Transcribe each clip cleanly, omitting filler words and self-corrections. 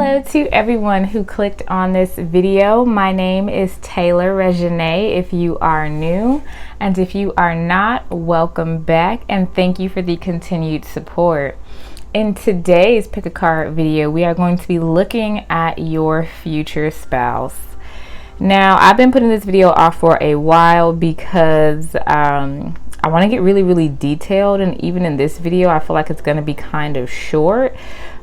Hello to everyone who clicked on this video. My name is TayRB if you are new, and if you are not, welcome back and thank you for the continued support. In today's pick a card video, we are going to be looking at your future spouse. Now, I've been putting this video off for a while because I want to get really detailed, and even in this video I feel like it's going to be kind of short.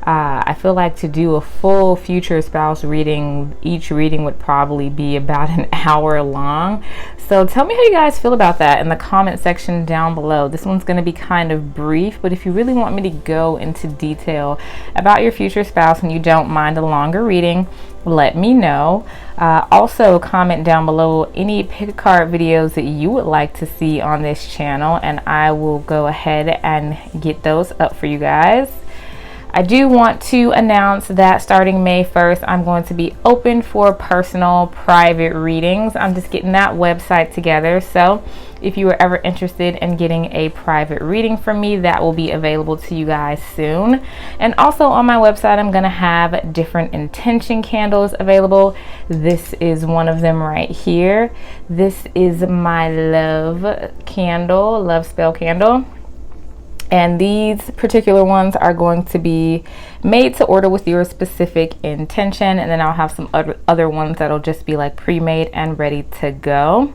I feel like to do a full future spouse reading, each reading would probably be about an hour long. So tell me how you guys feel about that in the comment section down below. This one's going to be kind of brief, but if you really want me to go into detail about your future spouse and you don't mind a longer reading, let me know. Also comment down below any pick a card videos that you would like to see on this channel, and I will go ahead and get those up for you guys. I do want to announce that starting May 1st, I'm going to be open for personal private readings. I'm just getting that website together. So if you are ever interested in getting a private reading from me, that will be available to you guys soon. And also on my website, I'm going to have different intention candles available. This is one of them right here. This is my love candle, love spell candle. And these particular ones are going to be made to order with your specific intention. And then I'll have some other ones that'll just be like pre-made and ready to go.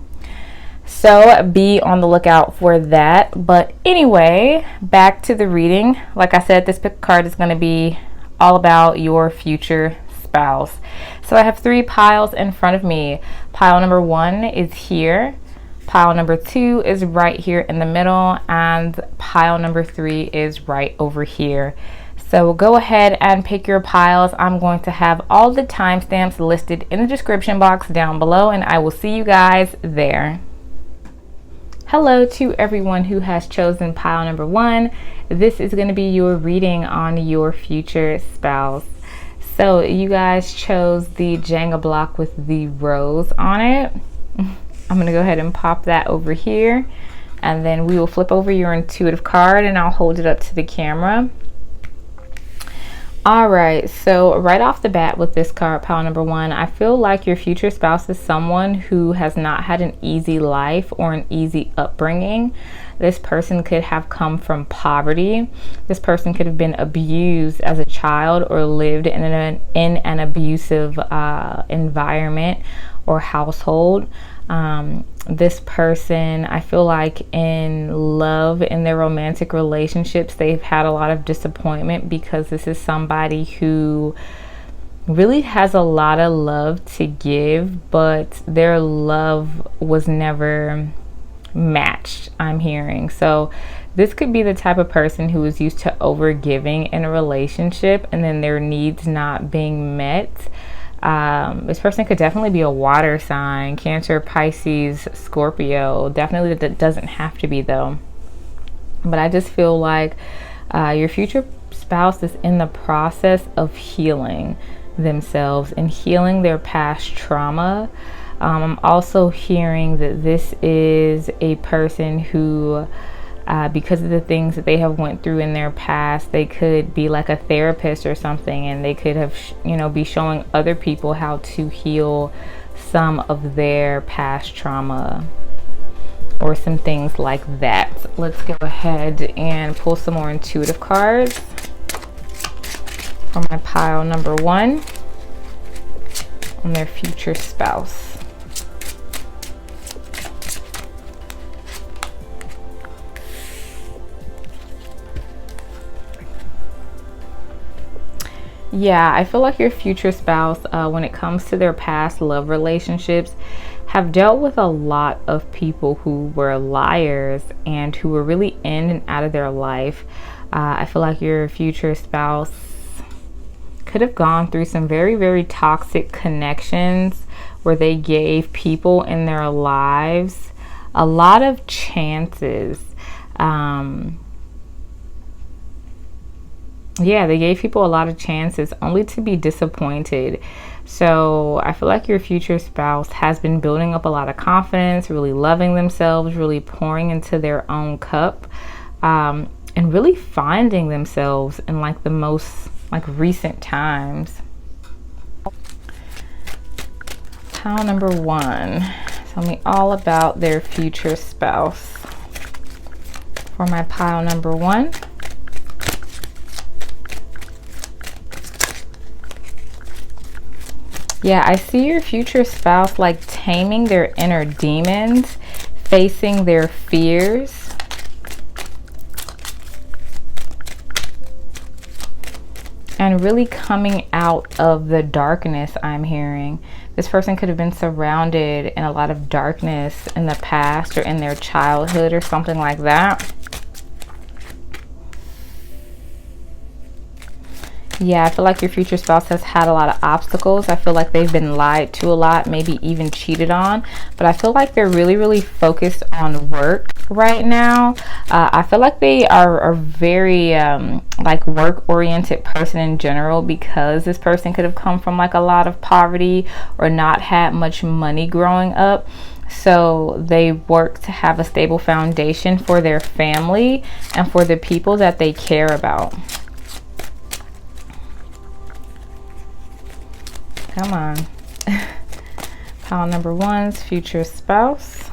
So be on the lookout for that. But anyway, back to the reading. Like I said, this pick card is going to be all about your future spouse. So I have 3 piles in front of me. Pile number 1 is here. Pile number 2 is right here in the middle, and pile number 3 is right over here. So go ahead and pick your piles. I'm going to have all the timestamps listed in the description box down below, and I will see you guys there. Hello to everyone who has chosen pile number 1. This is going to be your reading on your future spouse. So you guys chose the Jenga block with the rose on it. I'm going to go ahead and pop that over here, and then we will flip over your intuitive card and I'll hold it up to the camera. Alright, so right off the bat with this card, pile number 1, I feel like your future spouse is someone who has not had an easy life or an easy upbringing. This person could have come from poverty. This person could have been abused as a child or lived in an abusive environment or household. This person, I feel like in love, in their romantic relationships, they've had a lot of disappointment because this is somebody who really has a lot of love to give, but their love was never matched, I'm hearing. So this could be the type of person who is used to overgiving in a relationship and then their needs not being met. This person could definitely be a water sign, Cancer, Pisces, Scorpio. Definitely that doesn't have to be though. But I just feel like your future spouse is in the process of healing themselves and healing their past trauma. I'm also hearing that this is a person who because of the things that they have went through in their past, they could be like a therapist or something, and they could have, be showing other people how to heal some of their past trauma or some things like that. Let's go ahead and pull some more intuitive cards for my pile number 1 on their future spouse. Yeah, I feel like your future spouse, when it comes to their past love relationships, have dealt with a lot of people who were liars and who were really in and out of their life. I feel like your future spouse could have gone through some very toxic connections where they gave people in their lives a lot of chances. Yeah, they gave people a lot of chances only to be disappointed. So I feel like your future spouse has been building up a lot of confidence, really loving themselves, really pouring into their own cup, and really finding themselves in like the most recent times. Pile number one. Tell me all about their future spouse. For my pile number one. Yeah, I see your future spouse like taming their inner demons, facing their fears. And really coming out of the darkness I'm hearing. This person could have been surrounded in a lot of darkness in the past or in their childhood or something like that. Yeah, I feel like your future spouse has had a lot of obstacles. I feel like they've been lied to a lot, maybe even cheated on. But I feel like they're really, really focused on work right now. I feel like they are a very like work-oriented person in general, because this person could have come from like a lot of poverty or not had much money growing up. So they work to have a stable foundation for their family and for the people that they care about. Come on. Pile number one's future spouse.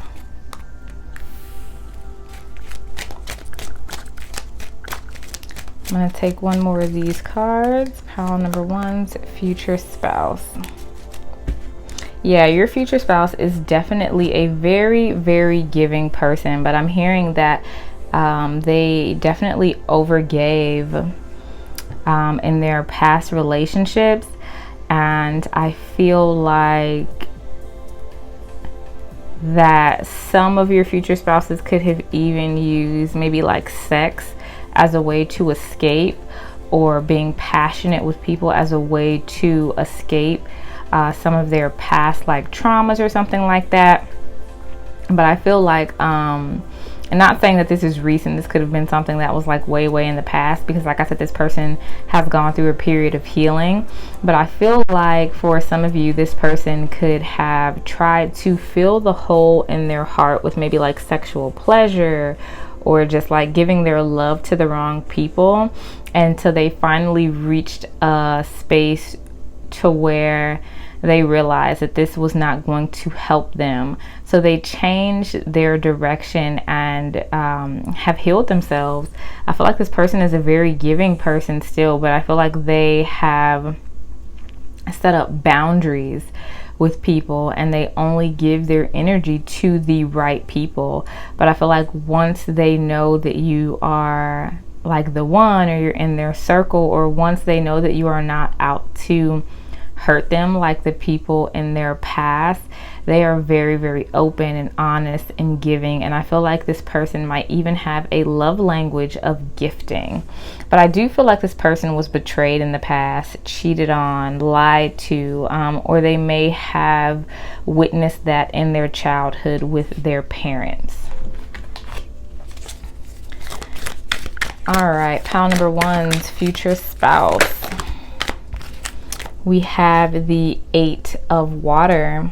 I'm going to take one more of these cards. Pile number one's future spouse. Yeah, your future spouse is definitely a very, very giving person, but I'm hearing that they definitely overgave in their past relationships. And I feel like that some of your future spouses could have even used maybe like sex as a way to escape, or being passionate with people as a way to escape some of their past like traumas or something like that. But I feel like and not saying that this is recent, this could have been something that was like way in the past, because like I said, this person has gone through a period of healing. But I feel like for some of you, this person could have tried to fill the hole in their heart with maybe like sexual pleasure, or just like giving their love to the wrong people, until they finally reached a space to where they realized that this was not going to help them. So they changed their direction and have healed themselves. I feel like this person is a very giving person still, but I feel like they have set up boundaries with people, and they only give their energy to the right people. But I feel like once they know that you are like the one, or you're in their circle, or once they know that you are not out to hurt them like the people in their past, they are very, very open and honest and giving. And I feel like this person might even have a love language of gifting. But I do feel like this person was betrayed in the past, cheated on, lied to, or they may have witnessed that in their childhood with their parents. All right, pile number one's future spouse. We have the 8 of Water.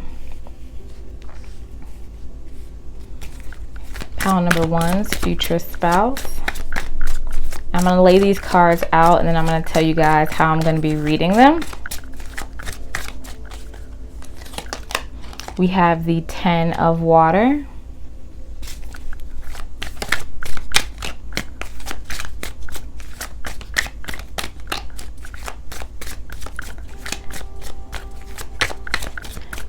Pile number one's future spouse. I'm going to lay these cards out, and then I'm going to tell you guys how I'm going to be reading them. We have the 10 of Water.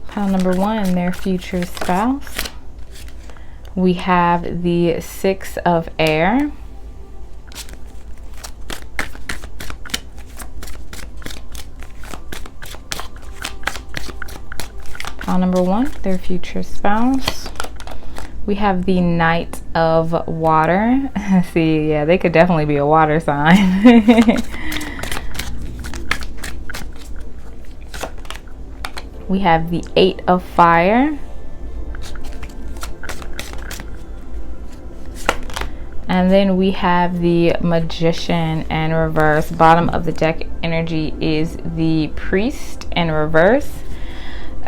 Pile number one, their future spouse. We have the 6 of Air. Pile number one, their future spouse. We have the Knight of Water. See, yeah, they could definitely be a water sign. We have the 8 of Fire. And then we have the Magician in reverse. Bottom of the deck energy is the Priest in reverse.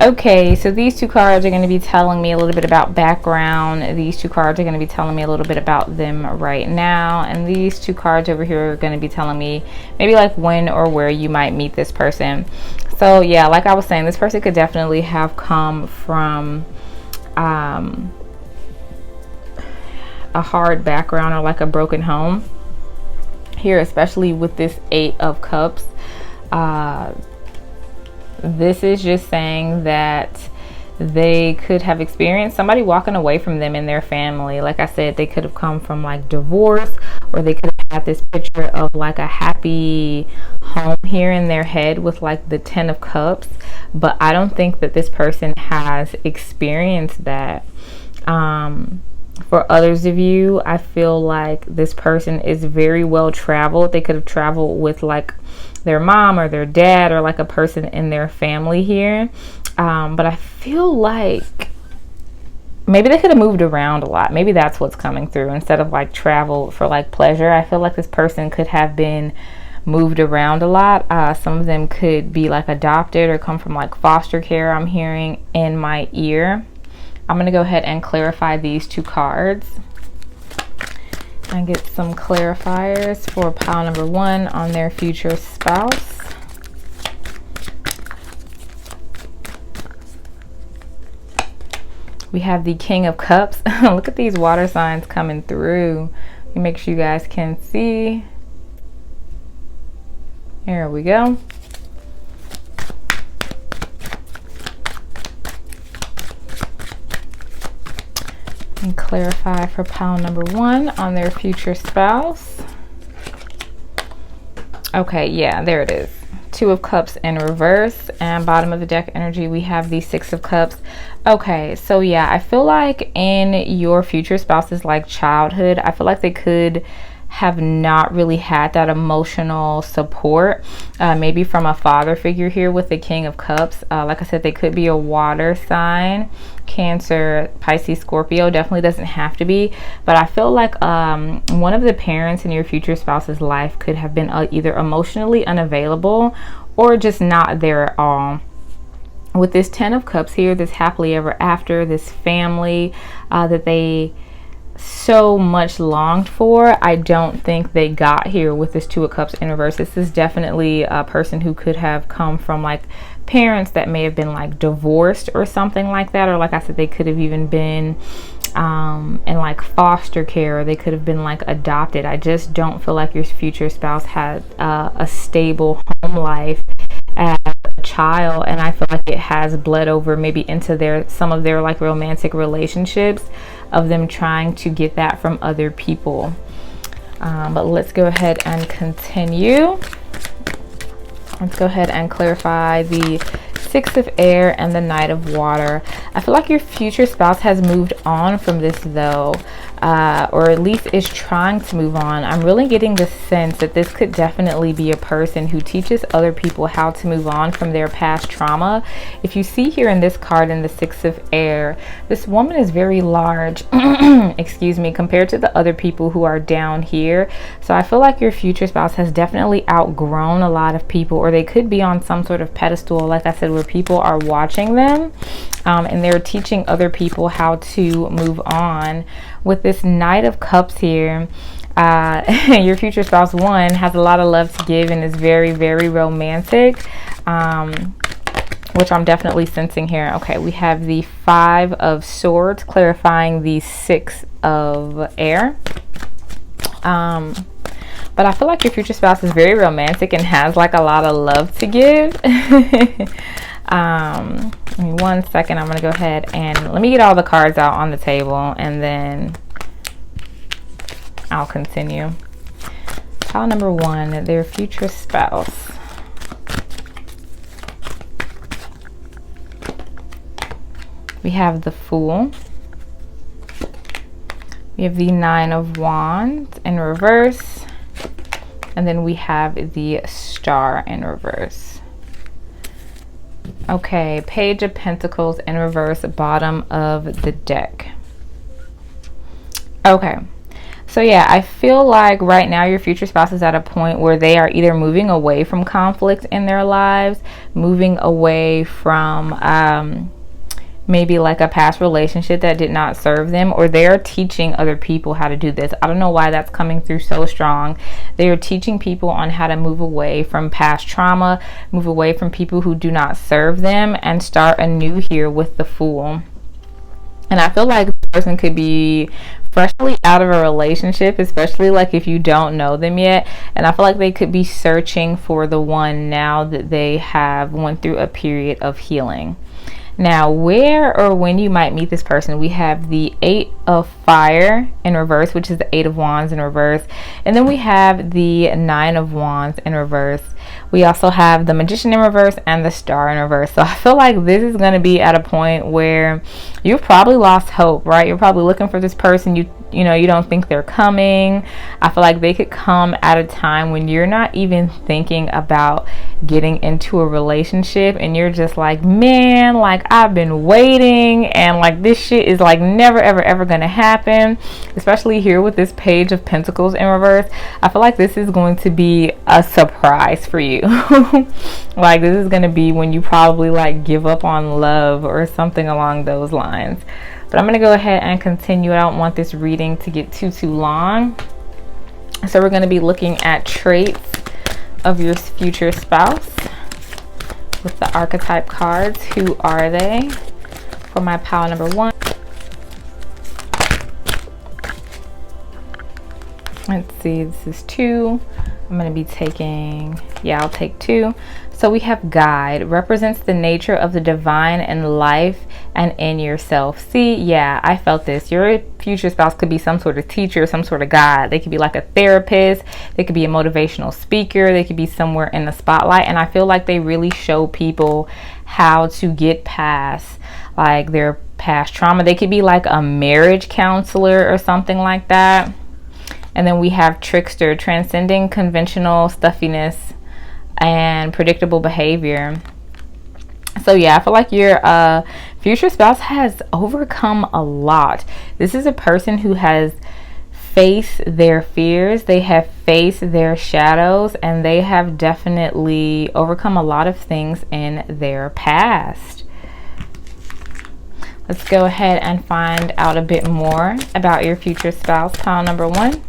Okay, so these two cards are going to be telling me a little bit about background. These two cards are going to be telling me a little bit about them right now. And these two cards over here are going to be telling me maybe like when or where you might meet this person. So yeah, like I was saying, this person could definitely have come from a hard background or like a broken home here, especially with this 8 of Cups. This is just saying that they could have experienced somebody walking away from them in their family. Like I said, they could have come from like divorce, or they could have had this picture of like a happy home here in their head with like the 10 of Cups. But I don't think that this person has experienced that. For others of you, I feel like this person is very well traveled. They could have traveled with like their mom or their dad or like a person in their family here. But I feel like maybe they could have moved around a lot. Maybe that's what's coming through instead of like travel for like pleasure. I feel like this person could have been moved around a lot. Some of them could be like adopted or come from like foster care, I'm hearing in my ear. I'm going to go ahead and clarify these 2 cards and get some clarifiers for pile number 1 on their future spouse. We have the King of Cups. Look at these water signs coming through. Let me make sure you guys can see. Here we go. And clarify for pile number 1 on their future spouse. Okay, yeah, there it is. 2 of Cups in reverse, and bottom of the deck energy we have the 6 of Cups. Okay, so yeah, I feel like in your future spouse's like childhood, I feel like they could have not really had that emotional support, maybe from a father figure here with the King of Cups. Like I said, they could be a water sign, Cancer, Pisces, Scorpio. Definitely doesn't have to be, but I feel like one of the parents in your future spouse's life could have been either emotionally unavailable or just not there at all. With this 10 of Cups here, this happily ever after, this family that they so much longed for, I don't think they got here with this 2 of Cups in reverse. This is definitely a person who could have come from like parents that may have been like divorced or something like that, or like I said, they could have even been in like foster care, or they could have been like adopted. I just don't feel like your future spouse had a stable home life as a child, and I feel like it has bled over maybe into some of their like romantic relationships, of them trying to get that from other people. But let's go ahead and continue. Let's go ahead and clarify the 6 of Air and the Knight of Water. I feel like your future spouse has moved on from this though, or at least is trying to move on. I'm really getting the sense that this could definitely be a person who teaches other people how to move on from their past trauma. If you see here in this card in the 6 of Air, this woman is very large, excuse me, compared to the other people who are down here. So I feel like your future spouse has definitely outgrown a lot of people, or they could be on some sort of pedestal, like I said, where people are watching them, and they're teaching other people how to move on. With this Knight of Cups here, your future spouse, one, has a lot of love to give and is very, very romantic, which I'm definitely sensing here. Okay, we have the 5 of Swords, clarifying the 6 of Air. But I feel like your future spouse is very romantic and has like a lot of love to give. Give me 1 second. I'm gonna go ahead and let me get all the cards out on the table, and then I'll continue. Pile number 1, their future spouse. We have the Fool. We have the 9 of Wands in reverse, and then we have the Star in reverse. Okay, Page of Pentacles in reverse, bottom of the deck. Okay, so yeah, I feel like right now your future spouse is at a point where they are either moving away from conflict in their lives, moving away from maybe like a past relationship that did not serve them, or they're teaching other people how to do this. I don't know why that's coming through so strong. They are teaching people on how to move away from past trauma, move away from people who do not serve them, and start anew here with the Fool. And I feel like the person could be freshly out of a relationship, especially like if you don't know them yet. And I feel like they could be searching for the one now that they have went through a period of healing. Now, where or when you might meet this person, we have the 8 of Fire in reverse, which is the 8 of Wands in reverse. And then we have the 9 of Wands in reverse. We also have the Magician in reverse and the Star in reverse. So I feel like this is going to be at a point where you've probably lost hope, right? You're probably looking for this person. You know, you don't think they're coming. I feel like they could come at a time when you're not even thinking about getting into a relationship, and you're just like, man, like I've been waiting, and like this shit is like never ever gonna happen. Especially here with this Page of Pentacles in reverse, I feel like this is going to be a surprise for you. Like this is gonna be when you probably like give up on love or something along those lines. But I'm going to go ahead and continue. I don't want this reading to get too long. So we're going to be looking at traits of your future spouse with the archetype cards. Who are they? For my pile number 1. Let's see, this is 2. I'm going to be taking, I'll take 2. So we have Guide, represents the nature of the divine in life and in yourself. See, yeah, I felt this. Your future spouse could be some sort of teacher, some sort of guide. They could be like a therapist. They could be a motivational speaker. They could be somewhere in the spotlight. And I feel like they really show people how to get past like their past trauma. They could be like a marriage counselor or something like that. And then we have Trickster, transcending conventional stuffiness and predictable behavior. So yeah, I feel like your future spouse has overcome a lot. This is a person who has faced their fears, they have faced their shadows, and they have definitely overcome a lot of things in their past. Let's go ahead and find out a bit more about your future spouse. Pile number 1.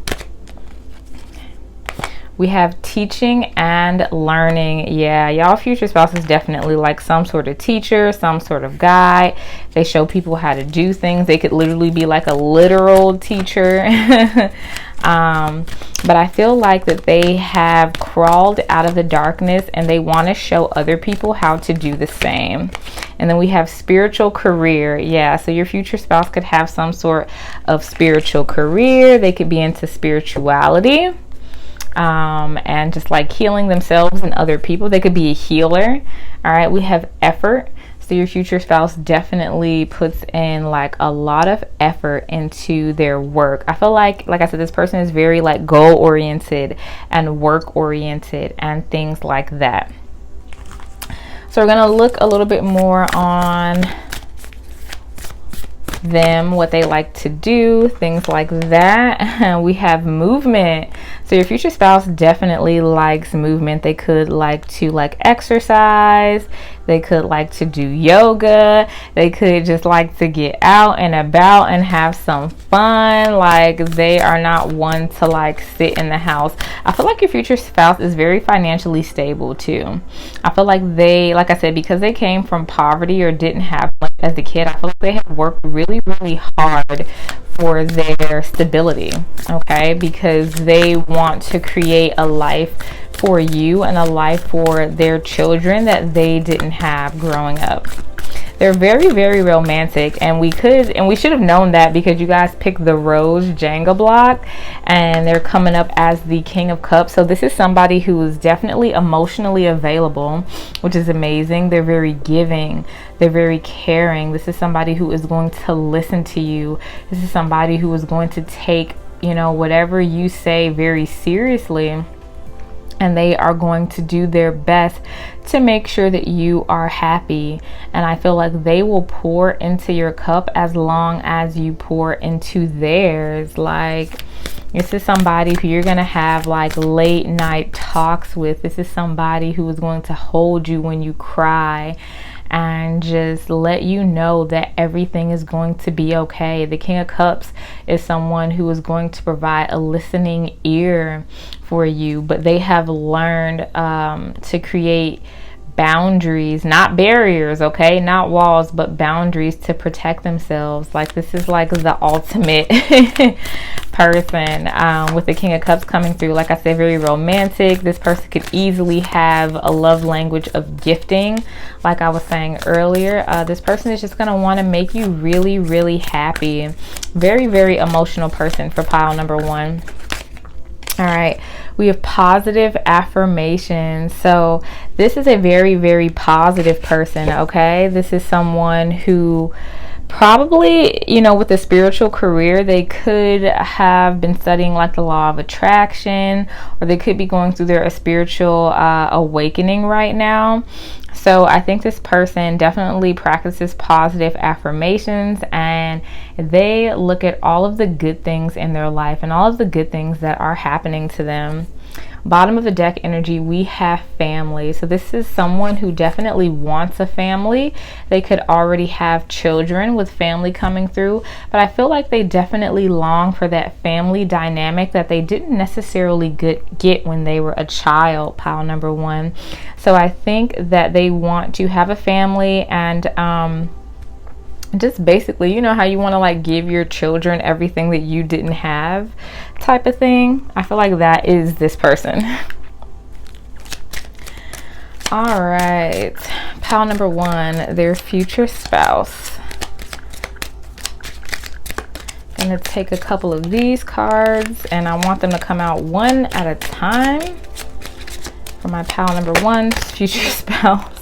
We have teaching and learning. Yeah, y'all future spouse is definitely like some sort of teacher, some sort of guide. They show people how to do things. They could literally be like a literal teacher. But I feel like that they have crawled out of the darkness and they want to show other people how to do the same. And then we have spiritual career. Yeah, so your future spouse could have some sort of spiritual career. They could be into spirituality. And just like healing themselves and other people. They could be a healer. All right, we have effort. So your future spouse definitely puts in like a lot of effort into their work. I feel like I said, this person is very like goal oriented and work oriented and things like that. So we're going to look a little bit more on them, what they like to do, things like that. We have movement. So your future spouse definitely likes movement. They could like to like exercise. They could like to do yoga. They could just like to get out and about and have some fun. Like they are not one to like sit in the house. I feel like your future spouse is very financially stable too. I feel like they, like I said, because they came from poverty or didn't have much as a kid, I feel like they have worked really hard for their stability, okay? Because they want to create a life for you and a life for their children that they didn't have growing up. They're very romantic, and we should have known that because you guys picked the Rose Jenga block and they're coming up as the King of Cups. So this is somebody who is definitely emotionally available, which is amazing. They're very giving. They're very caring. This is somebody who is going to listen to you. This is somebody who is going to take, you know, whatever you say very seriously. And they are going to do their best to make sure that you are happy. And I feel like they will pour into your cup as long as you pour into theirs. Like, this is somebody who you're going to have like late night talks with. This is somebody who is going to hold you when you cry and just let you know that everything is going to be okay. The King of Cups is someone who is going to provide a listening ear for you, but they have learned to create boundaries, not barriers, okay, not walls, but boundaries to protect themselves. Like, this is like the ultimate person with the King of Cups coming through. Like I said, very romantic. This person could easily have a love language of gifting. Like I was saying earlier, this person is just going to want to make you really, really happy. Very, very emotional person for pile number 1. All right, we have positive affirmations. So this is a very, very positive person, okay? This is someone who probably, you know, with a spiritual career, they could have been studying like the law of attraction, or they could be going through their spiritual awakening right now. So I think this person definitely practices positive affirmations, and they look at all of the good things in their life and all of the good things that are happening to them. Bottom of the deck energy, we have family. So this is someone who definitely wants a family. They could already have children with family coming through, but I feel like they definitely long for that family dynamic that they didn't necessarily get when they were a child, pile number 1. So I think that they want to have a family, and just basically, you know how you want to like give your children everything that you didn't have type of thing. I feel like that is this person. All right, pile number 1, their future spouse. I'm going to take a couple of these cards, and I want them to come out one at a time for my pile number 1's future spouse.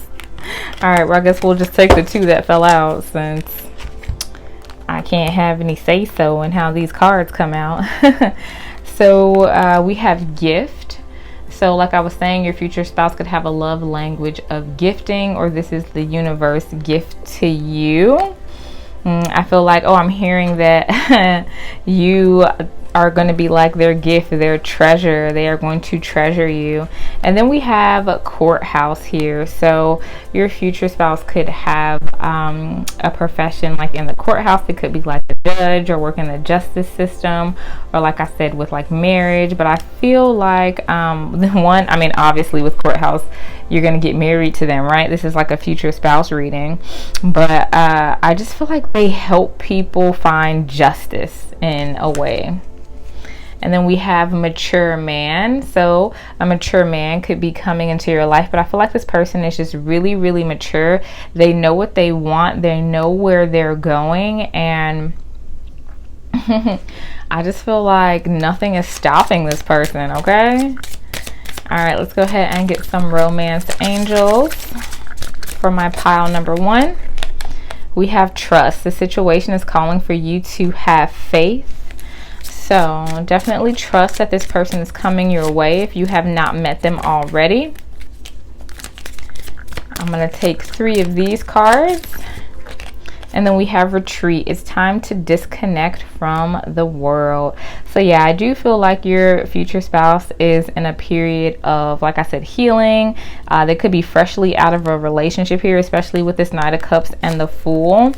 All right, well, I guess we'll just take the 2 that fell out, since I can't have any say-so in how these cards come out. So we have gift. So like I was saying, your future spouse could have a love language of gifting, or this is the universe gift to you. I feel like, oh, I'm hearing that you are going to be like their gift, their treasure. They are going to treasure you. And then we have a courthouse here. So your future spouse could have a profession like in the courthouse. It could be like a judge, or work in the justice system, or like I said, with like marriage. But I feel like the one, I mean, obviously with courthouse, you're going to get married to them, right? This is like a future spouse reading. But I just feel like they help people find justice in a way. And then we have mature man. So a mature man could be coming into your life, but I feel like this person is just really, really mature. They know what they want. They know where they're going. And I just feel like nothing is stopping this person, okay? All right, let's go ahead and get some romance angels for my pile number 1. We have trust. The situation is calling for you to have faith. So definitely trust that this person is coming your way if you have not met them already. I'm going to take 3 of these cards. And then we have retreat. It's time to disconnect from the world. So yeah, I do feel like your future spouse is in a period of, like I said, healing. They could be freshly out of a relationship here, especially with this Knight of Cups and the Fool.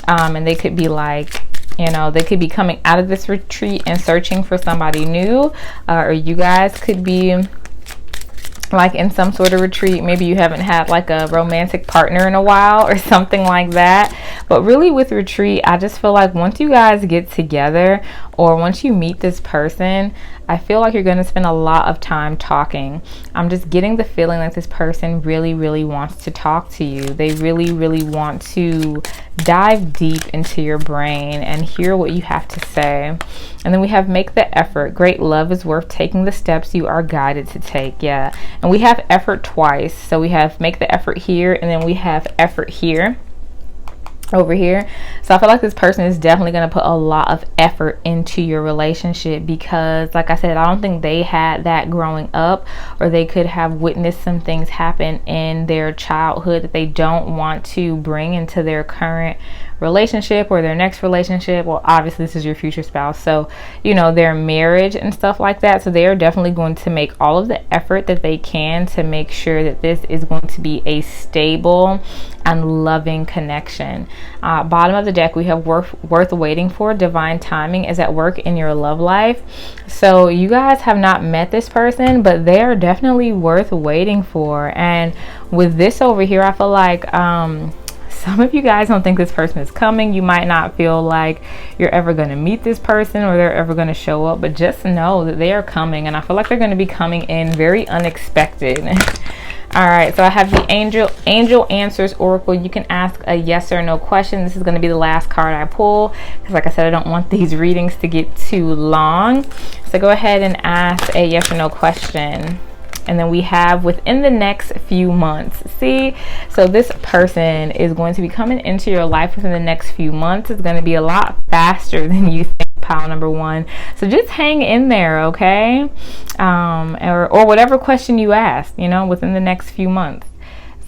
And they could be like, you know, they could be coming out of this retreat and searching for somebody new, or you guys could be like in some sort of retreat. Maybe you haven't had like a romantic partner in a while or something like that. But really with retreat, I just feel like once you guys get together, or once you meet this person, I feel like you're going to spend a lot of time talking. I'm just getting the feeling that this person really, really wants to talk to you. They really, really want to dive deep into your brain and hear what you have to say. And then we have make the effort. Great love is worth taking the steps you are guided to take. Yeah. And we have effort twice. So we have make the effort here, and then we have effort here. Over here. So I feel like this person is definitely going to put a lot of effort into your relationship, because like I said, I don't think they had that growing up, or they could have witnessed some things happen in their childhood that they don't want to bring into their current relationship or their next relationship. Well, obviously this is your future spouse, so you know, their marriage and stuff like that. So they are definitely going to make all of the effort that they can to make sure that this is going to be a stable and loving connection. Bottom of the deck, we have worth waiting for. Divine timing is at work in your love life. So you guys have not met this person, but they are definitely worth waiting for. And with this over here, I feel like some of you guys don't think this person is coming. You might not feel like you're ever going to meet this person or they're ever going to show up, but just know that they are coming, and I feel like they're going to be coming in very unexpected. All right, so I have the Angel Answers Oracle. You can ask a yes or no question. This is going to be the last card I pull because, like I said, I don't want these readings to get too long. So go ahead and ask a yes or no question. And then we have within the next few months. See, so this person is going to be coming into your life within the next few months. It's going to be a lot faster than you think, pile number one. So just hang in there, okay? Or whatever question you ask, you know, within the next few months.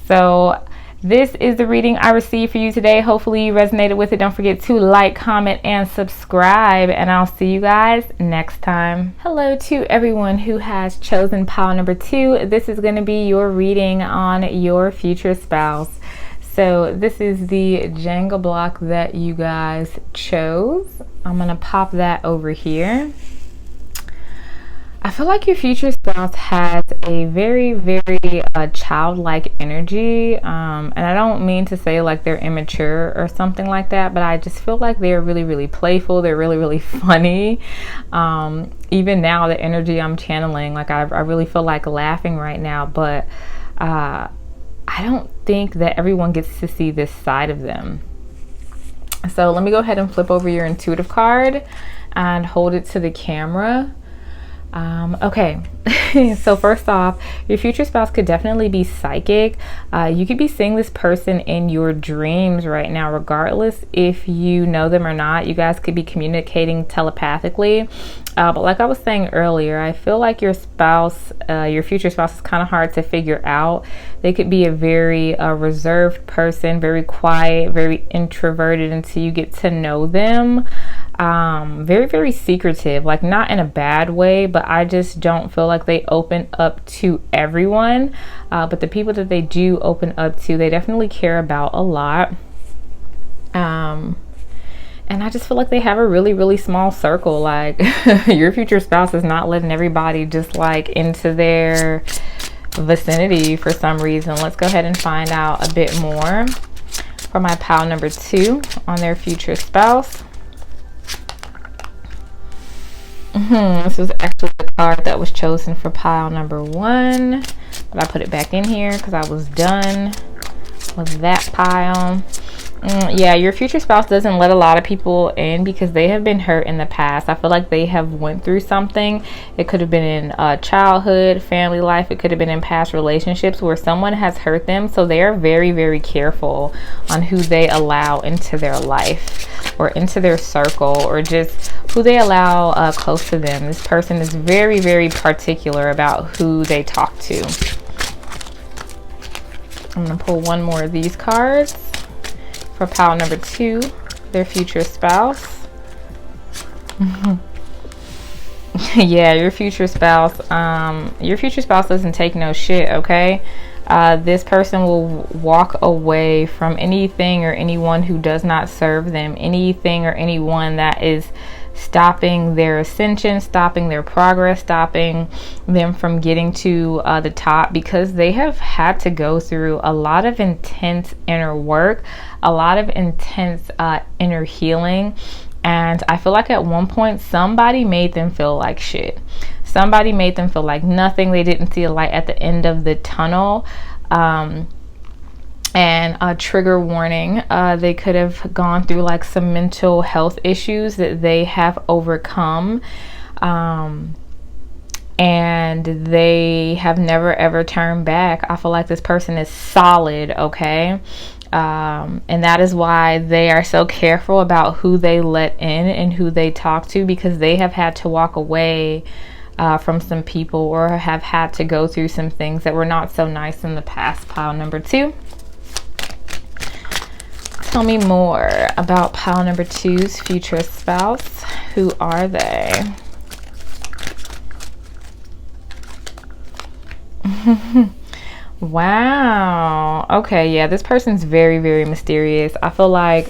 So this is the reading I received for you today. Hopefully you resonated with it. Don't forget to like, comment, and subscribe, and I'll see you guys next time. Hello to everyone who has chosen pile number 2. This is going to be your reading on your future spouse. So this is the Jenga block that you guys chose. I'm going to pop that over here. I feel like your future spouse has a very, very childlike energy. And I don't mean to say like they're immature or something like that, but I just feel like they're really, really playful. They're really, really funny. Even now, the energy I'm channeling, like I really feel like laughing right now, but I don't think that everyone gets to see this side of them. So let me go ahead and flip over your intuitive card and hold it to the camera. Okay, so first off, your future spouse could definitely be psychic. You could be seeing this person in your dreams right now, regardless if you know them or not. You guys could be communicating telepathically. But like I was saying earlier, I feel like your spouse, your future spouse, is kind of hard to figure out. They could be a very reserved person, very quiet, very introverted until you get to know them. Very, very secretive, like not in a bad way, but I just don't feel like they open up to everyone. But the people that they do open up to, they definitely care about a lot. And I just feel like they have a really, really small circle. Like your future spouse is not letting everybody just like into their vicinity for some reason. Let's go ahead and find out a bit more for my pile number 2 on their future spouse. This was actually the card that was chosen for pile number 1, but I put it back in here because I was done with that pile. Yeah, your future spouse doesn't let a lot of people in because they have been hurt in the past. I feel like they have went through something. It could have been in childhood, family life. It could have been in past relationships where someone has hurt them. So they are very, very careful on who they allow into their life or into their circle, or just who they allow close to them. This person is very, very particular about who they talk to. I'm going to pull one more of these cards for pile number 2, their future spouse. Yeah, your future spouse doesn't take no shit, okay? This person will walk away from anything or anyone who does not serve them, anything or anyone that is stopping their ascension, stopping their progress, stopping them from getting to the top, because they have had to go through a lot of intense inner work, a lot of intense inner healing. And I feel like at one point somebody made them feel like shit. Somebody made them feel like nothing. They didn't see a light at the end of the tunnel. And a trigger warning, they could have gone through like some mental health issues that they have overcome. And they have never ever turned back. I feel like this person is solid, okay? And that is why they are so careful about who they let in and who they talk to, because they have had to walk away from some people or have had to go through some things that were not so nice in the past. Pile number 2. Tell me more about pile number 2's future spouse. Who are they? Wow. Okay, yeah, this person's very, very mysterious. I feel like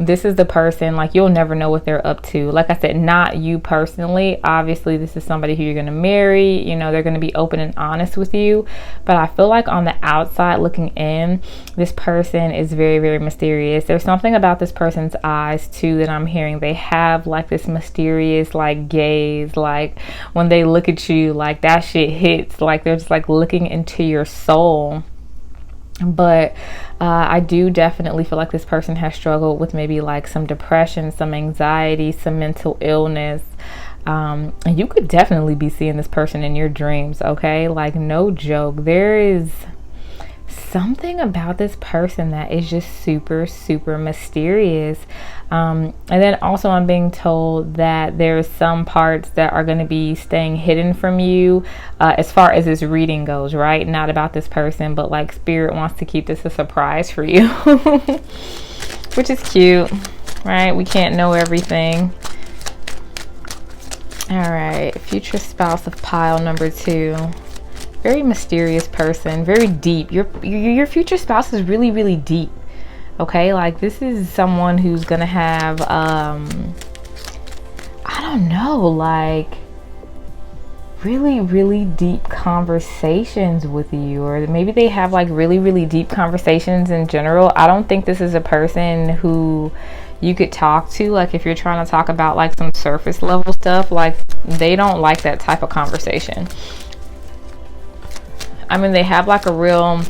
this is the person, like, you'll never know what they're up to. Like I said, not you personally. Obviously, this is somebody who you're going to marry. You know, they're going to be open and honest with you. But I feel like on the outside looking in, this person is very, very mysterious. There's something about this person's eyes, too, that I'm hearing. They have, like, this mysterious, like, gaze. Like, when they look at you, like, that shit hits. Like, they're just, like, looking into your soul. But I do definitely feel like this person has struggled with maybe like some depression, some anxiety, some mental illness. And you could definitely be seeing this person in your dreams, okay? Like, no joke. There is something about this person that is just super, super mysterious. And then also I'm being told that there's some parts that are going to be staying hidden from you as far as this reading goes, right? Not about this person, but like spirit wants to keep this a surprise for you, which is cute, right? We can't know everything. All right, future spouse of pile number 2. Very mysterious person, very deep. Your future spouse is really, really deep. Okay, like this is someone who's gonna have I don't know, like really, really deep conversations with you, or maybe they have like really, really deep conversations in general. I don't think this is a person who you could talk to, like if you're trying to talk about like some surface level stuff. Like, they don't like that type of conversation. I mean, they have like a real,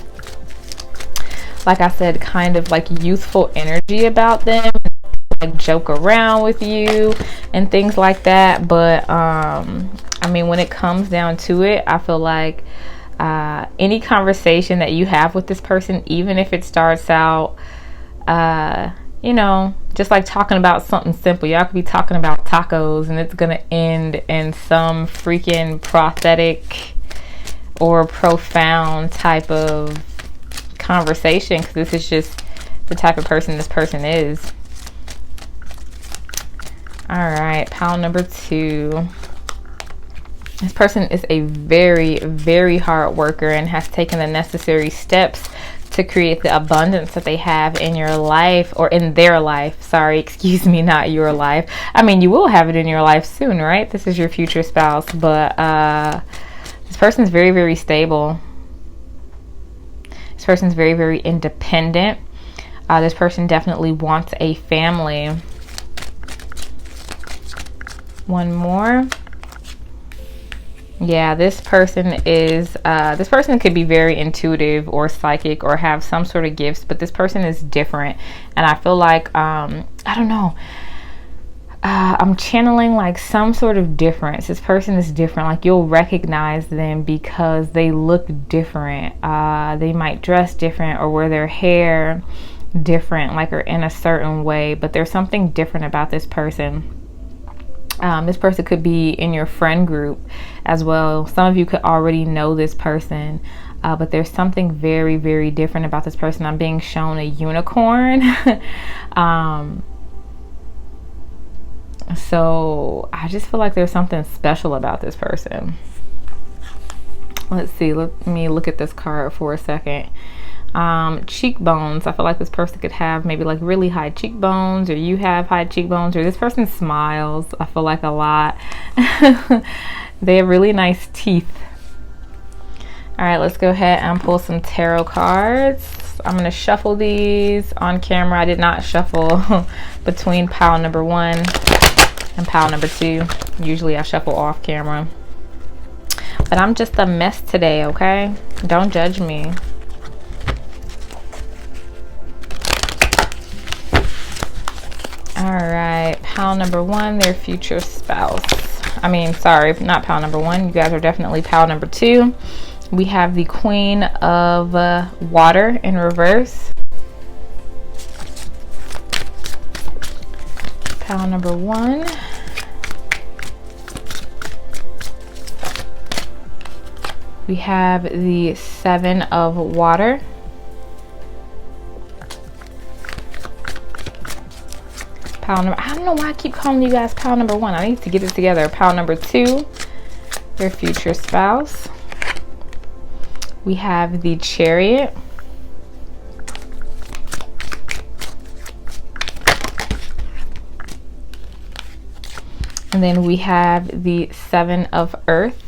like I said, kind of like youthful energy about them, like joke around with you and things like that. But I mean, when it comes down to it, I feel like any conversation that you have with this person, even if it starts out you know, just like talking about something simple, y'all could be talking about tacos and it's gonna end in some freaking prophetic or profound type of conversation, because this is just the type of person this person is. All right, pile number 2. This person is a very, very hard worker and has taken the necessary steps to create the abundance that they have in your life, or in their life. Sorry, excuse me, not your life. I mean, you will have it in your life soon, right? This is your future spouse, but this person's very, very stable. This person's very, very independent. This person definitely wants a family. One more. Yeah, this person is, this person could be very intuitive or psychic or have some sort of gifts, but this person is different. And I feel like, I don't know, I'm channeling like some sort of difference. This person is different. Like, you'll recognize them because they look different. They might dress different or wear their hair different, like, or in a certain way, but there's something different about this person. This person could be in your friend group as well. Some of you could already know this person, but there's something very, very different about this person. I'm being shown a unicorn. So I just feel like there's something special about this person. Let's see. Let me look at this card for a second. Cheekbones. I feel like this person could have maybe like really high cheekbones, or you have high cheekbones, or this person smiles, I feel like, a lot. They have really nice teeth. All right, let's go ahead and pull some tarot cards. I'm going to shuffle these on camera. I did not shuffle between pile number 1 and pile number 2. Usually I shuffle off camera, but I'm just a mess today, okay? Don't judge me. All right, pile number 1, their future spouse. I mean, sorry, not pile number 1. You guys are definitely pile number 2. We have the Queen of Water in reverse. Pile number 1. We have the Seven of Water. Pile number, I don't know why I keep calling you guys pile number 1. I need to get it together. Pile number 2, your future spouse. We have the Chariot. And then we have the 7 of Earth.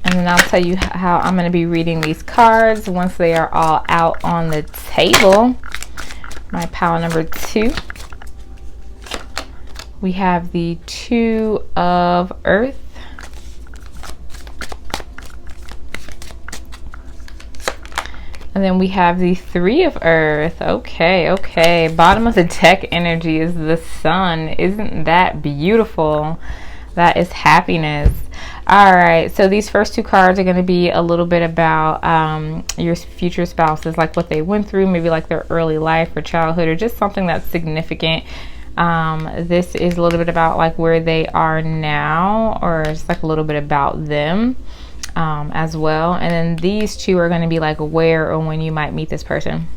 And then I'll tell you how I'm going to be reading these cards once they are all out on the table. My pile number 2. We have the 2 of Earth. And then we have the 3 of Earth. Okay. Bottom of the deck energy is the Sun. Isn't that beautiful? That is happiness. All right, so these first 2 cards are going to be a little bit about your future spouses, like what they went through, maybe like their early life or childhood, or just something that's significant. This is a little bit about like where they are now, or just like a little bit about them as well. And then these 2 are going to be like where or when you might meet this person.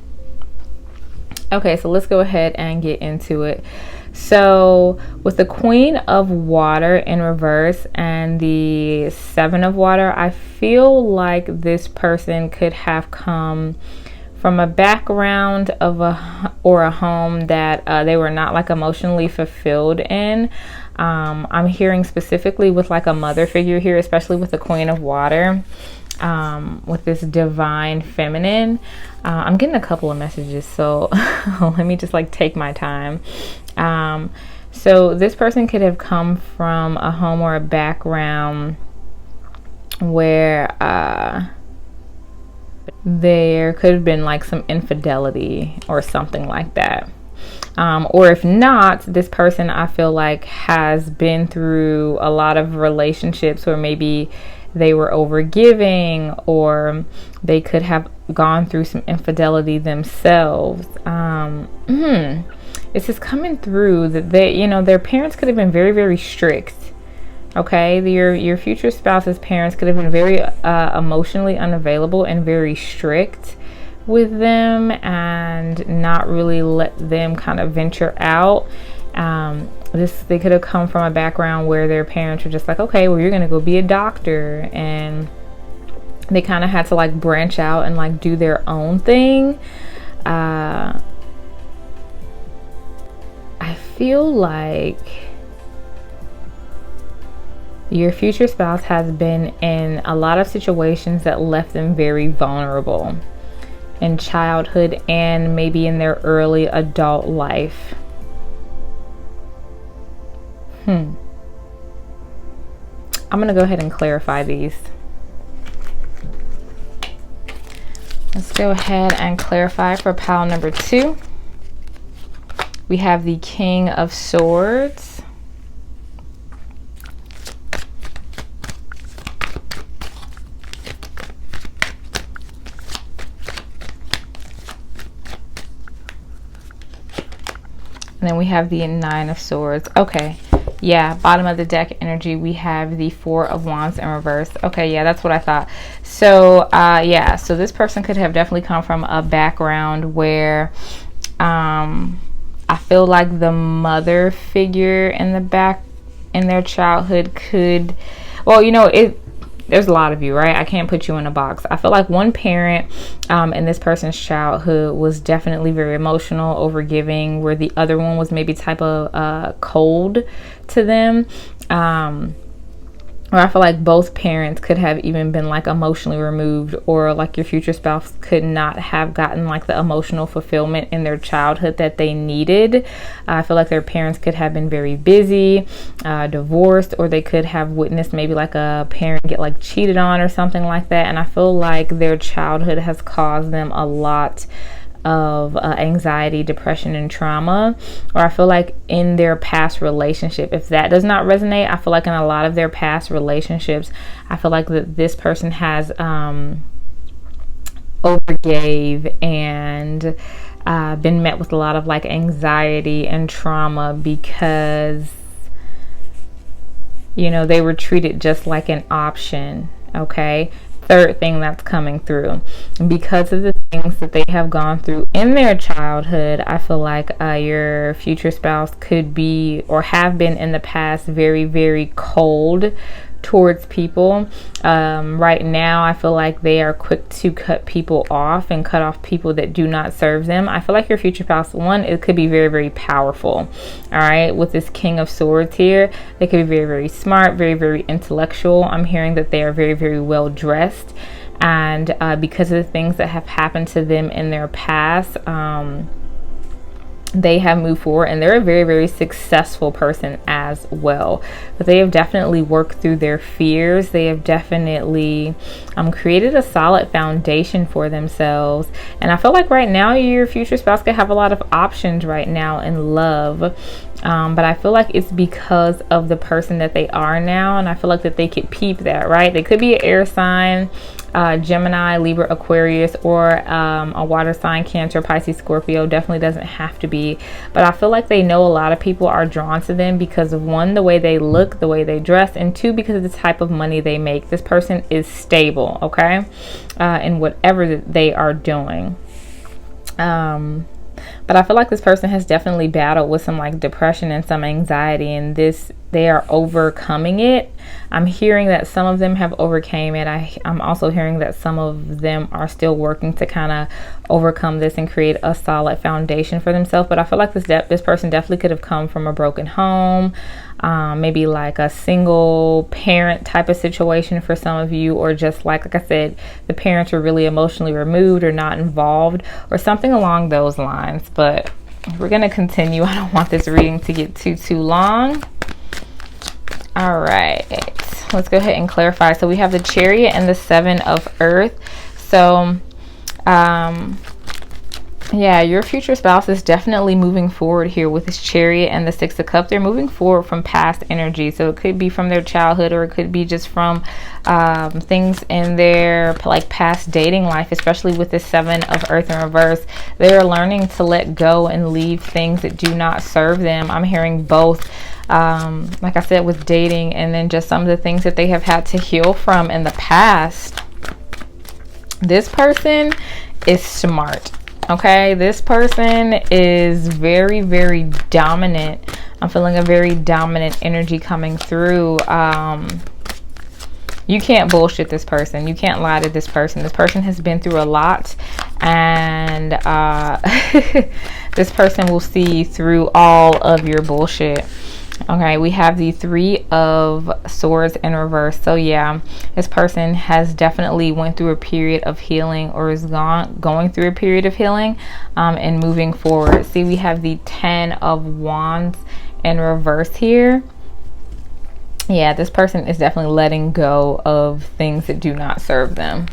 Okay, so let's go ahead and get into it. So with the Queen of Water in reverse and the 7 of Water, I feel like this person could have come from a background of a home that they were not like emotionally fulfilled in. I'm hearing specifically with like a mother figure here, especially with the Queen of Water, with this divine feminine. I'm getting a couple of messages, so let me just like take my time. So this person could have come from a home or a background where there could have been like some infidelity or something like that. Or if not, this person I feel like has been through a lot of relationships, or maybe they were overgiving, or they could have gone through some infidelity themselves. It's just coming through that they, you know, their parents could have been very, very strict. Okay, your future spouse's parents could have been very emotionally unavailable and very strict with them, and not really let them kind of venture out. They could have come from a background where their parents were just like, okay, well, you're gonna go be a doctor, and they kind of had to like branch out and like do their own thing. I feel like your future spouse has been in a lot of situations that left them very vulnerable in childhood and maybe in their early adult life. I'm going to go ahead and clarify these. Let's go ahead and clarify for pile number 2. We have the King of Swords. And then we have the 9 of Swords. Okay. Yeah, bottom of the deck energy, we have the 4 of Wands in reverse. Okay, yeah, that's what I thought. So, yeah, so this person could have definitely come from a background where I feel like the mother figure in their childhood could, well, you know, there's a lot of you, right? I can't put you in a box. I feel like one parent in this person's childhood was definitely very emotional, overgiving, where the other one was maybe type of cold to them. Or I feel like both parents could have even been like emotionally removed, or like your future spouse could not have gotten like the emotional fulfillment in their childhood that they needed. I feel like their parents could have been very busy, divorced, or they could have witnessed maybe like a parent get like cheated on or something like that. And I feel like their childhood has caused them a lot of anxiety, depression, and trauma. Or I feel like in their past relationship, if that does not resonate, I feel like in a lot of their past relationships, I feel like that this person has overgave and been met with a lot of like anxiety and trauma because, you know, they were treated just like an option. Okay, third thing that's coming through. Because of the things that they have gone through in their childhood, I feel like your future spouse could be or have been in the past very, very cold towards people. Right now, I feel like they are quick to cut people off and cut off people that do not serve them. I feel like your future spouse, one, it could be very, very powerful. All right, with this King of Swords here, they could be very, very smart, very, very intellectual. I'm hearing that they are very, very well dressed, and because of the things that have happened to them in their past, they have moved forward, and they're a very, very successful person as well. But they have definitely worked through their fears. They have definitely created a solid foundation for themselves. And I feel like right now your future spouse could have a lot of options right now in love. But I feel like it's because of the person that they are now, and I feel like that they could peep that, right? They could be an air sign, Gemini, Libra, Aquarius, or a water sign, Cancer, Pisces, Scorpio. Definitely doesn't have to be, but I feel like they know a lot of people are drawn to them because of, one, the way they look, the way they dress, and two, because of the type of money they make. This person is stable, okay, in whatever they are doing. But I feel like this person has definitely battled with some like depression and some anxiety, and they are overcoming it. I'm hearing that some of them have overcame it. I'm also hearing that some of them are still working to kind of overcome this and create a solid foundation for themselves. But I feel like this person definitely could have come from a broken home, maybe like a single parent type of situation for some of you, or just like I said, the parents are really emotionally removed or not involved or something along those lines. But we're going to continue. I don't want this reading to get too long. All right, let's go ahead and clarify. So we have the Chariot and the Seven of Earth. So yeah, your future spouse is definitely moving forward here with this Chariot and the Six of Cups. They're moving forward from past energy. So it could be from their childhood, or it could be just from things in their like past dating life, especially with the Seven of Earth in reverse. They're learning to let go and leave things that do not serve them. I'm hearing both. Like I said, with dating, and then just some of the things that they have had to heal from in the past. This person is smart. Okay, this person is very, very dominant. I'm feeling a very dominant energy coming through. You can't bullshit this person. You can't lie to this person. This person has been through a lot, and this person will see through all of your bullshit. Okay, we have the Three of Swords in reverse. So yeah, this person has definitely went through a period of healing, or is going through a period of healing and moving forward. See, we have the Ten of Wands in reverse here. Yeah, this person is definitely letting go of things that do not serve them.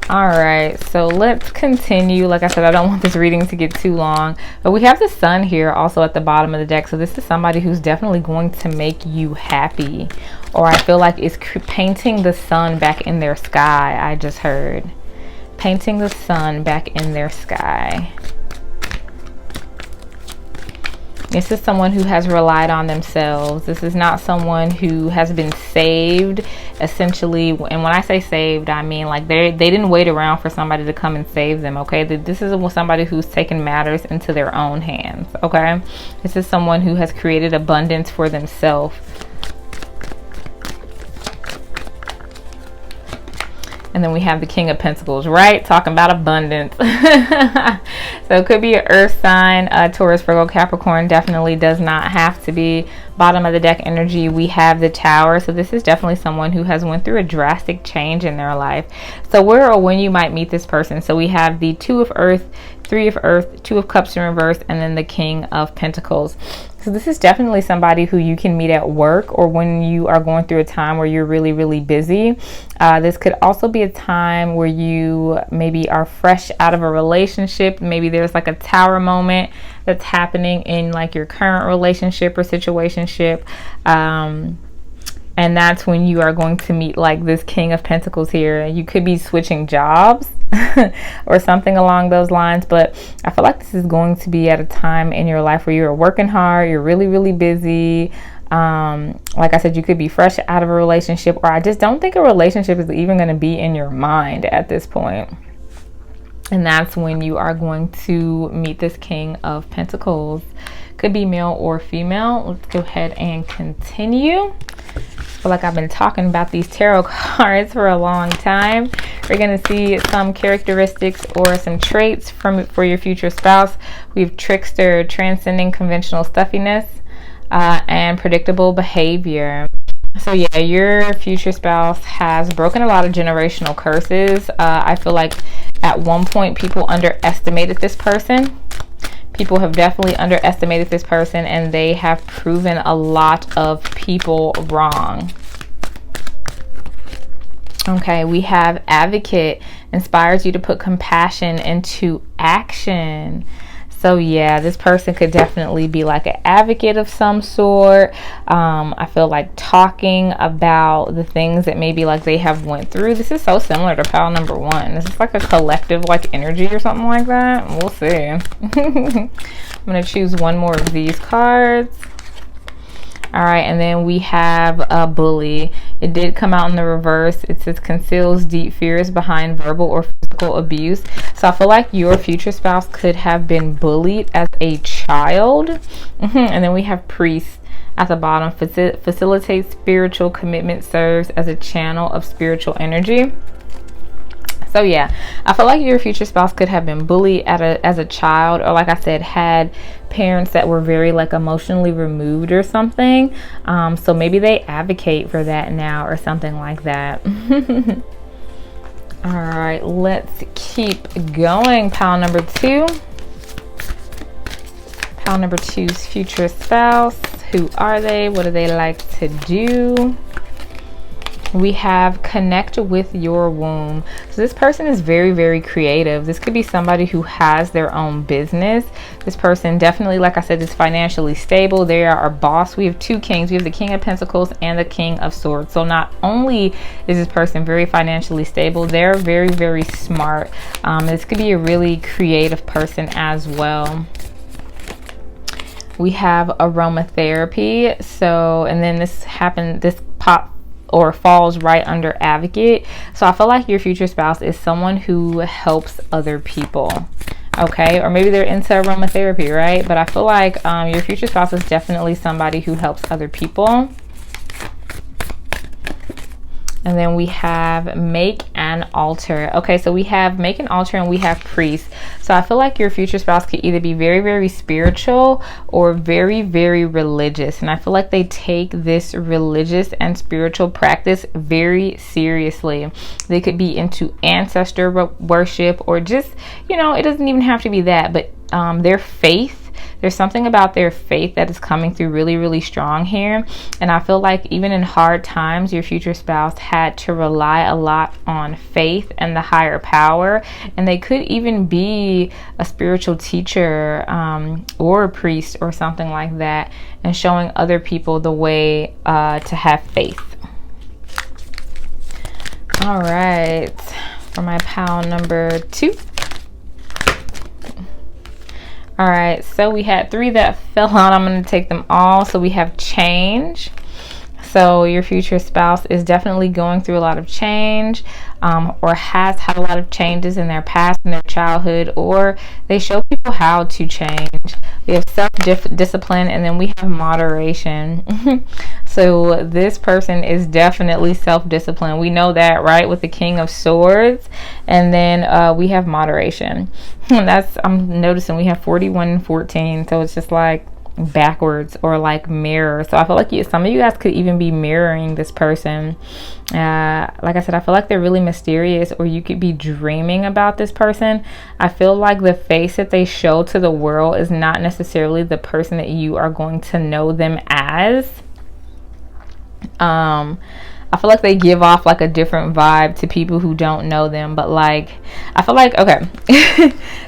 All right, so let's continue. Like I said, I don't want this reading to get too long, but we have the Sun here also at the bottom of the deck. So this is somebody who's definitely going to make you happy, or I feel like it's painting the sun back in their sky. I just heard painting the sun back in their sky. This is someone who has relied on themselves. This is not someone who has been saved, essentially. And when I say saved, I mean like they didn't wait around for somebody to come and save them, okay? This is somebody who's taken matters into their own hands, okay? This is someone who has created abundance for themselves. And then we have the King of Pentacles, right? Talking about abundance. So it could be an earth sign, Taurus, Virgo, Capricorn. Definitely does not have to be. Bottom of the deck energy, we have the Tower. So this is definitely someone who has went through a drastic change in their life. So where or when you might meet this person. So we have the Two of Earth, Three of Earth, Two of Cups in reverse, and then the King of Pentacles. So this is definitely somebody who you can meet at work, or when you are going through a time where you're really, really busy. This could also be a time where you maybe are fresh out of a relationship. Maybe there's like a Tower moment that's happening in like your current relationship or situationship. And that's when you are going to meet like this King of Pentacles here. You could be switching jobs or something along those lines. But I feel like this is going to be at a time in your life where you're working hard, you're really, really busy. Like I said, you could be fresh out of a relationship, or I just don't think a relationship is even going to be in your mind at this point. And that's when you are going to meet this King of Pentacles. Could be male or female. Let's go ahead and continue. I feel like I've been talking about these tarot cards for a long time. We're going to see some characteristics or some traits for your future spouse. We have trickster, transcending conventional stuffiness, and predictable behavior. So yeah, your future spouse has broken a lot of generational curses. I feel like at one point people underestimated this person. People have definitely underestimated this person, and they have proven a lot of people wrong. Okay, we have advocate, inspires you to put compassion into action. So yeah, this person could definitely be like an advocate of some sort. I feel like talking about the things that maybe like they have went through. This is so similar to pile number 1. This is like a collective like energy or something like that. We'll see. I'm going to choose one more of these cards. All right, and then we have a bully. It did come out in the reverse. It says conceals deep fears behind verbal or physical abuse. So I feel like your future spouse could have been bullied as a child. And then we have priest at the bottom. Facilitates spiritual commitment, serves as a channel of spiritual energy. So yeah, I feel like your future spouse could have been bullied as a child, or like I said, had parents that were very like emotionally removed or something. So maybe they advocate for that now or something like that. All right, let's keep going. Pile number 2. Pile number 2's future spouse. Who are they? What do they like to do? We have connect with your womb. So this person is very, very creative. This could be somebody who has their own business. This person definitely, like I said, is financially stable. They are a boss. We have 2 kings. We have the King of Pentacles and the King of Swords. So not only is this person very financially stable, they're very, very smart. This could be a really creative person as well. We have aromatherapy. So, and then this falls right under advocate. So I feel like your future spouse is someone who helps other people. Okay, or maybe they're into aromatherapy, right? But I feel like your future spouse is definitely somebody who helps other people. And then we have make an altar. Okay, so we have make an altar and we have priest. So I feel like your future spouse could either be very, very spiritual or very, very religious. And I feel like they take this religious and spiritual practice very seriously. They could be into ancestor worship, or just, you know, it doesn't even have to be that, but their faith. There's something about their faith that is coming through really, really strong here. And I feel like even in hard times, your future spouse had to rely a lot on faith and the higher power. And they could even be a spiritual teacher or a priest or something like that, and showing other people the way to have faith. All right, for my pile number 2. All right, so we had 3 that fell out. I'm going to take them all. So we have change. So your future spouse is definitely going through a lot of change, or has had a lot of changes in their past, in their childhood, or they show people how to change. We have self-discipline, and then we have moderation. So this person is definitely self-disciplined. We know that, right? With the King of Swords. And then we have moderation. I'm noticing we have 41 and 14. So it's just like backwards, or like mirror. So I feel like some of you guys could even be mirroring this person. Like I said, I feel like they're really mysterious, or you could be dreaming about this person. I feel like the face that they show to the world is not necessarily the person that you are going to know them as. I feel like they give off like a different vibe to people who don't know them. But like, I feel like, okay,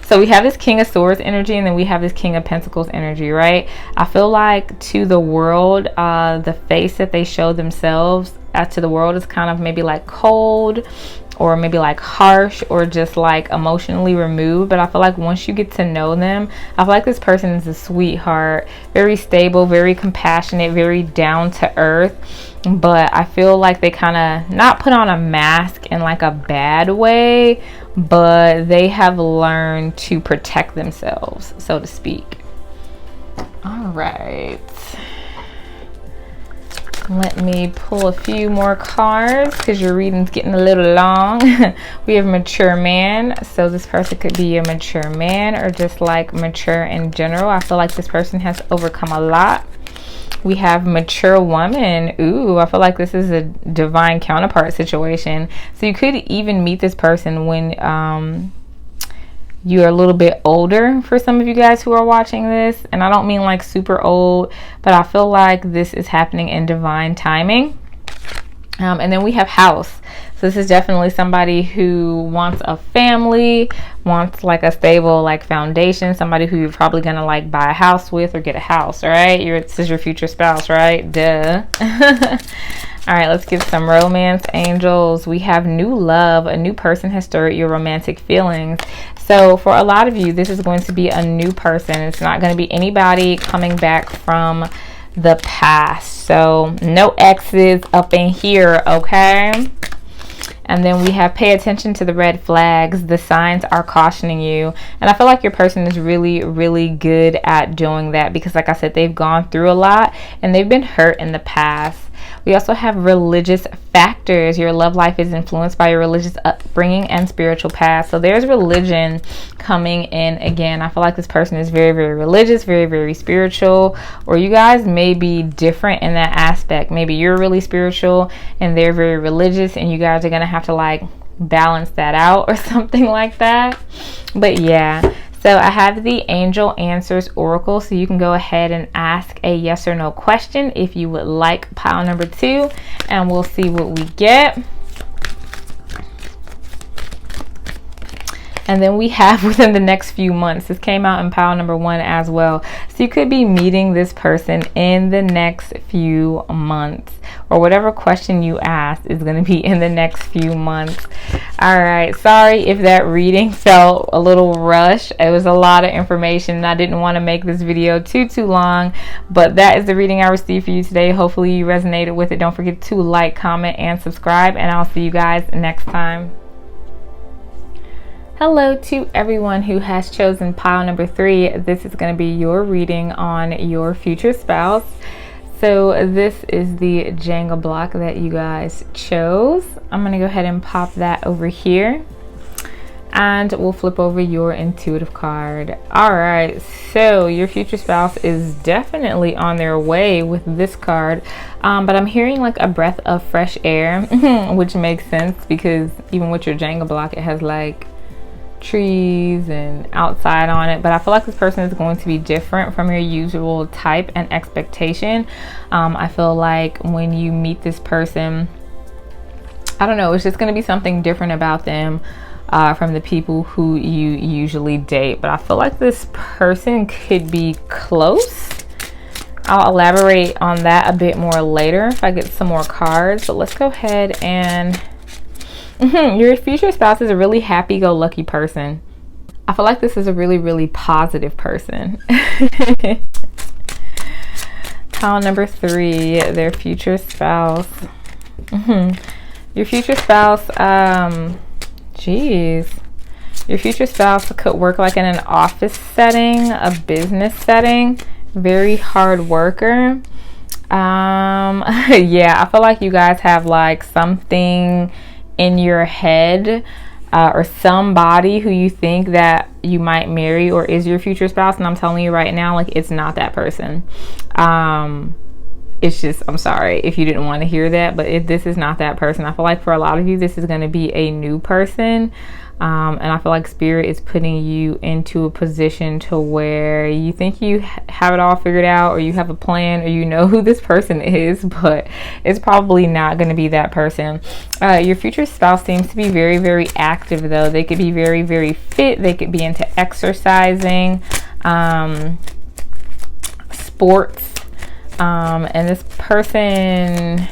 so we have this King of Swords energy, and then we have this King of Pentacles energy, right? I feel like to the world, the face that they show themselves to the world is kind of maybe like cold, or maybe like harsh, or just like emotionally removed. But I feel like once you get to know them, I feel like this person is a sweetheart, very stable, very compassionate, very down to earth. But I feel like they kind of not put on a mask in like a bad way, but they have learned to protect themselves, so to speak. All right, let me pull a few more cards because your reading's getting a little long. We have mature man. So this person could be a mature man, or just like mature in general. I feel like this person has overcome a lot. We have mature woman. Ooh, I feel like this is a divine counterpart situation. So you could even meet this person when you're a little bit older, for some of you guys who are watching this. And I don't mean like super old, but I feel like this is happening in divine timing. And then we have house. So this is definitely somebody who wants a family, wants like a stable like foundation, somebody who you're probably gonna like buy a house with or get a house, all right? This is your future spouse, right? Duh. All right, let's get some romance angels. We have new love. A new person has stirred your romantic feelings. So for a lot of you, this is going to be a new person. It's not going to be anybody coming back from the past. So no exes up in here, okay? And then we have pay attention to the red flags. The signs are cautioning you. And I feel like your person is really, really good at doing that because, like I said, they've gone through a lot and they've been hurt in the past. We also have religious factors. Your love life is influenced by your religious upbringing and spiritual past. So there's religion coming in again. I feel like this person is very, very religious, very, very spiritual, or you guys may be different in that aspect. Maybe you're really spiritual and they're very religious, and you guys are going to have to like balance that out or something like that. But yeah. So I have the Angel Answers Oracle, so you can go ahead and ask a yes or no question if you would like pile number 2, and we'll see what we get. And then we have within the next few months. This came out in pile number 1 as well. So you could be meeting this person in the next few months, or whatever question you asked is going to be in the next few months. All right. Sorry if that reading felt a little rushed. It was a lot of information and I didn't want to make this video too long, but that is the reading I received for you today. Hopefully you resonated with it. Don't forget to like, comment, and subscribe, and I'll see you guys next time. Hello to everyone who has chosen pile number 3. This is going to be your reading on your future spouse. So this is the Jenga block that you guys chose. I'm going to go ahead and pop that over here, and we'll flip over your intuitive card. All right, so your future spouse is definitely on their way with this card, but I'm hearing like a breath of fresh air, which makes sense because even with your Jenga block, it has like trees and outside on it. But I feel like this person is going to be different from your usual type and expectation. I feel like when you meet this person, I don't know, it's just going to be something different about them from the people who you usually date. But I feel like this person could be close. I'll elaborate on that a bit more later if I get some more cards. But let's go ahead and your future spouse is a really happy-go-lucky person. I feel like this is a really, really positive person. Pile number 3, their future spouse. Your future spouse, your future spouse could work like in an office setting, a business setting, very hard worker. Yeah, I feel like you guys have like something in your head, or somebody who you think that you might marry or is your future spouse, and I'm telling you right now, like, it's not that person. It's just, I'm sorry if you didn't want to hear that, but this is not that person. I feel like for a lot of you, this is going to be a new person. And I feel like Spirit is putting you into a position to where you think you have it all figured out, or you have a plan, or you know who this person is, but it's probably not going to be that person. Your future spouse seems to be very, very active, though. They could be very, very fit. They could be into exercising, sports. And this person,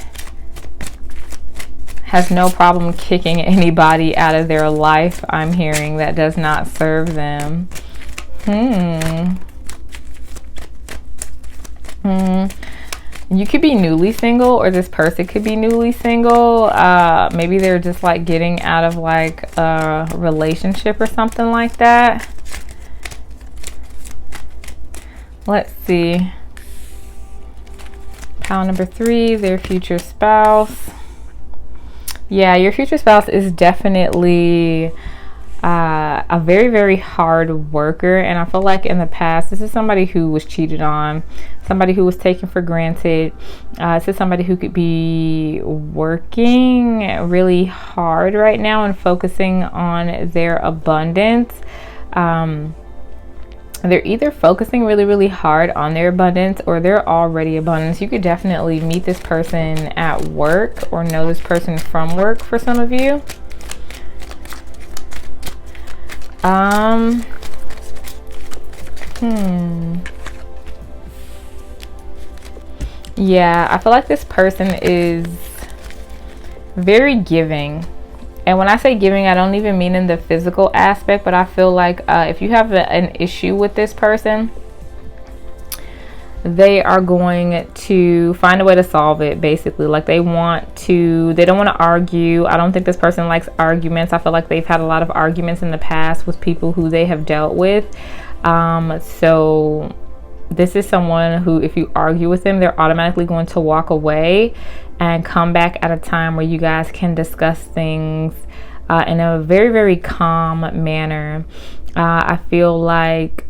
has no problem kicking anybody out of their life, I'm hearing, that does not serve them. You could be newly single, or this person could be newly single. Maybe they're just like getting out of like a relationship or something like that. Let's see. Pile number 3, their future spouse. Yeah, your future spouse is definitely a very, very hard worker. And I feel like in the past, this is somebody who was cheated on, somebody who was taken for granted. This is somebody who could be working really hard right now and focusing on their abundance. They're either focusing really, really hard on their abundance, or they're already abundance. You could definitely meet this person at work or know this person from work for some of you. Yeah, I feel like this person is very giving. And when I say giving, I don't even mean in the physical aspect, but I feel like if you have an issue with this person, they are going to find a way to solve it, basically. Like they don't want to argue. I don't think this person likes arguments. I feel like they've had a lot of arguments in the past with people who they have dealt with. So this is someone who, if you argue with them, they're automatically going to walk away and come back at a time where you guys can discuss things in a very, very calm manner. I feel like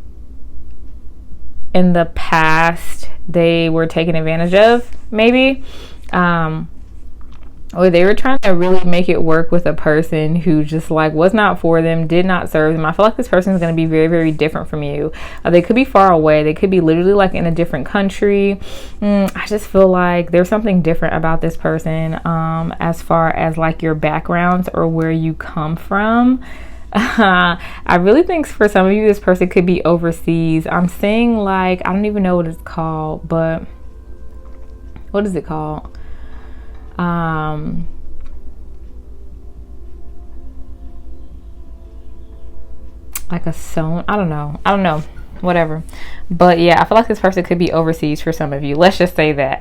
in the past they were taken advantage of, maybe, or they were trying to really make it work with a person who just like was not for them, did not serve them. I feel like this person is going to be very, very different from you. They could be far away. They could be literally like in a different country. I just feel like there's something different about this person as far as like your backgrounds or where you come from. I really think for some of you, this person could be overseas. I'm saying like, I don't even know what it's called, but what is it called? Like a zone. I don't know, whatever. But yeah, I feel like this person could be overseas for some of you. Let's just say that.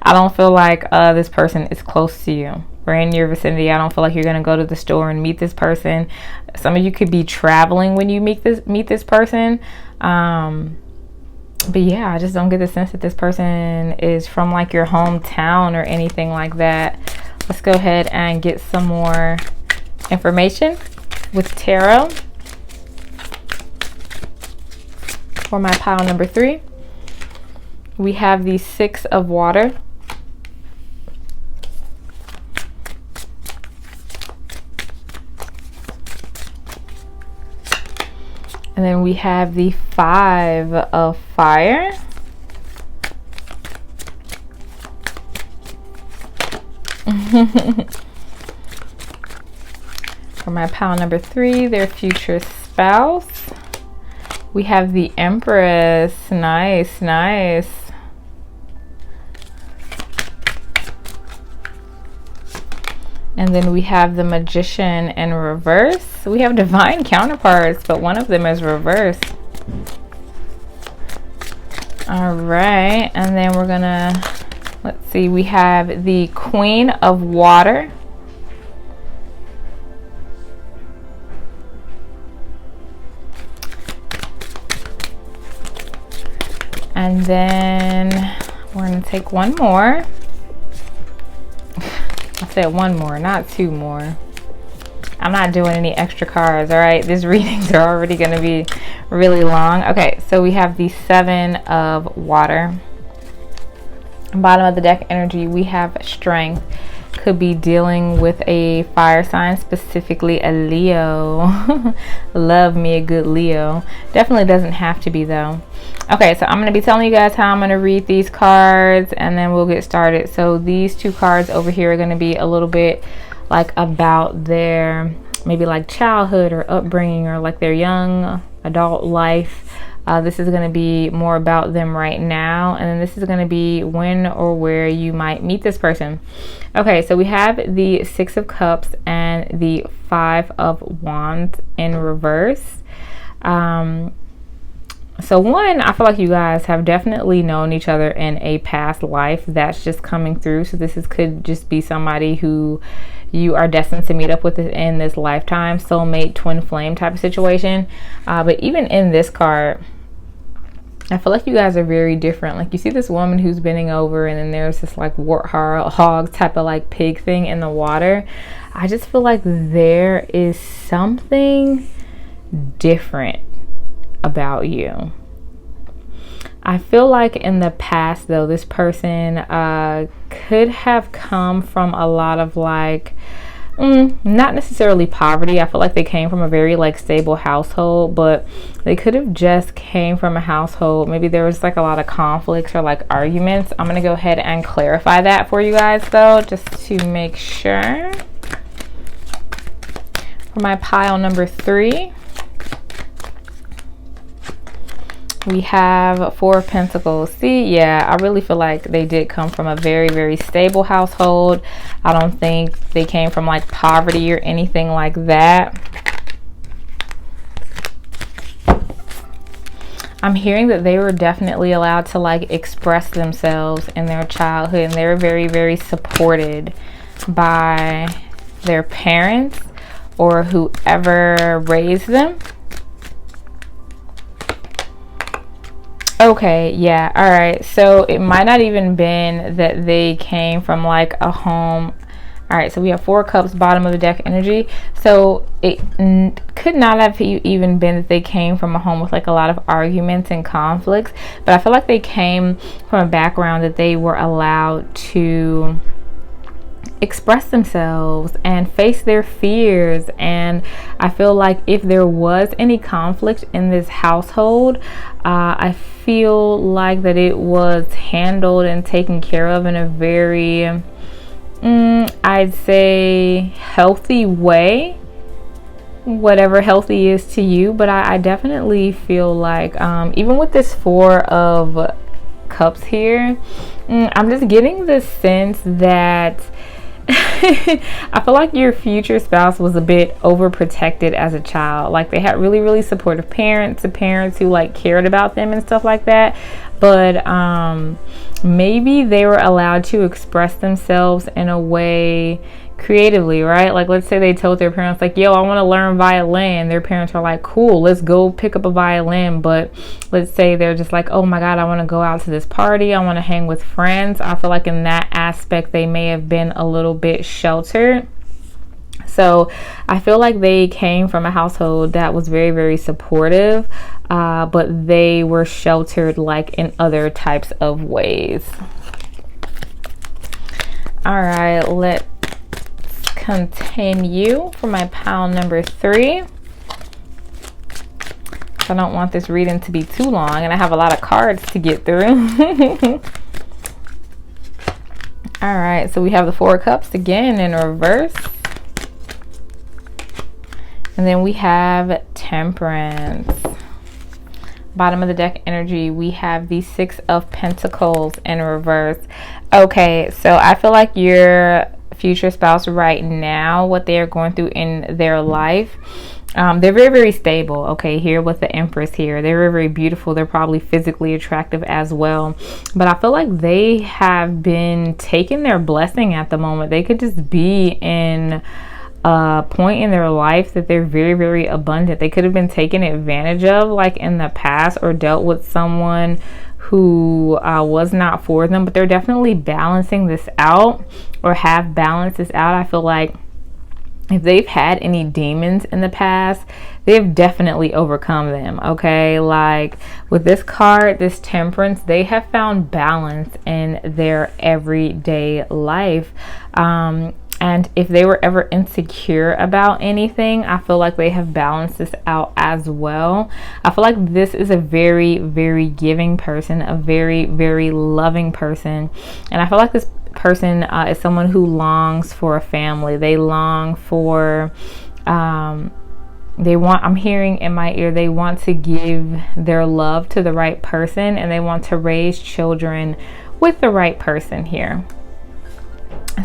I don't feel like this person is close to you or in your vicinity. I don't feel like you're gonna go to the store and meet this person. Some of you could be traveling when you meet this person. But yeah, I just don't get the sense that this person is from like your hometown or anything like that. Let's go ahead and get some more information with tarot for my pile number 3. We have the 6 of water. And then we have the 5 of fire. For my pile number 3, their future spouse. We have the Empress. Nice, nice. And then we have the Magician in reverse. We have divine counterparts, but one of them is reversed. All right, and then we're gonna, let's see, we have the Queen of Water. And then we're gonna take one more. I said one more, not 2 more. I'm not doing any extra cards, all right? These readings are already going to be really long. Okay, so we have the 7 of water. Bottom of the deck energy, we have strength. Could be dealing with a fire sign, specifically a Leo. Love me a good Leo. Definitely doesn't have to be though. Okay, so I'm going to be telling you guys how I'm going to read these cards and then we'll get started. So these 2 cards over here are going to be a little bit like about their maybe like childhood or upbringing or like their young adult life. This is going to be more about them right now. And then this is going to be when or where you might meet this person. Okay, so we have the Six of Cups and the Five of Wands in reverse. So one, I feel like you guys have definitely known each other in a past life that's just coming through. So this could just be somebody who you are destined to meet up with in this lifetime, soulmate, twin flame type of situation. But even in this card, I feel like you guys are very different. Like you see this woman who's bending over, and then there's this like warthog type of like pig thing in the water. I just feel like there is something different about you. I feel like in the past though, this person could have come from a lot of like not necessarily poverty. I feel like they came from a very like stable household, but they could have just came from a household, maybe there was like a lot of conflicts or like arguments. I'm gonna go ahead and clarify that for you guys though, just to make sure. For my pile number 3, we have Four of Pentacles. See, yeah, I really feel like they did come from a very, very stable household. I don't think they came from like poverty or anything like that. I'm hearing that they were definitely allowed to like express themselves in their childhood, and they were very, very supported by their parents or whoever raised them. Okay, yeah, all right. So it might not even been that they came from like a home. All right, so we have Four Cups, bottom of the deck energy. So it could not have even been that they came from a home with like a lot of arguments and conflicts, but I feel like they came from a background that they were allowed to express themselves and face their fears. And I feel like if there was any conflict in this household, I feel like that it was handled and taken care of in a very I'd say healthy way, whatever healthy is to you. But I definitely feel like even with this Four of Cups here, I'm just getting the sense that I feel like your future spouse was a bit overprotected as a child. Like they had really, really supportive parents, who like cared about them and stuff like that. But maybe they were allowed to express themselves in a way creatively, right? Like let's say they told their parents like, yo, I want to learn violin. Their parents are like, cool, let's go pick up a violin. But let's say they're just like, oh my god, I want to go out to this party, I want to hang with friends. I feel like in that aspect they may have been a little bit sheltered. So I feel like they came from a household that was very, very supportive, but they were sheltered like in other types of ways. All right, let's continue for my pile number 3. I don't want this reading to be too long, and I have a lot of cards to get through. All right, so we have the Four of Cups again in reverse. And then we have Temperance. Bottom of the deck energy, we have the Six of Pentacles in reverse. Okay, so I feel like your future spouse right now, what they are going through in their life, they're very, very stable. Okay, here with the Empress here, they're very, very beautiful. They're probably physically attractive as well, but I feel like they have been taking their blessing at the moment. They could just be in a point in their life that they're very, very abundant. They could have been taken advantage of like in the past, or dealt with someone who was not for them, but they're definitely balancing this out, or have balanced this out. I feel like if they've had any demons in the past, they've definitely overcome them. Okay, like with this card, this Temperance, they have found balance in their everyday life. And if they were ever insecure about anything, I feel like they have balanced this out as well. I feel like this is a very, very giving person, a very, very loving person. And I feel like this person is someone who longs for a family. They long for I'm hearing in my ear, they want to give their love to the right person, and they want to raise children with the right person here.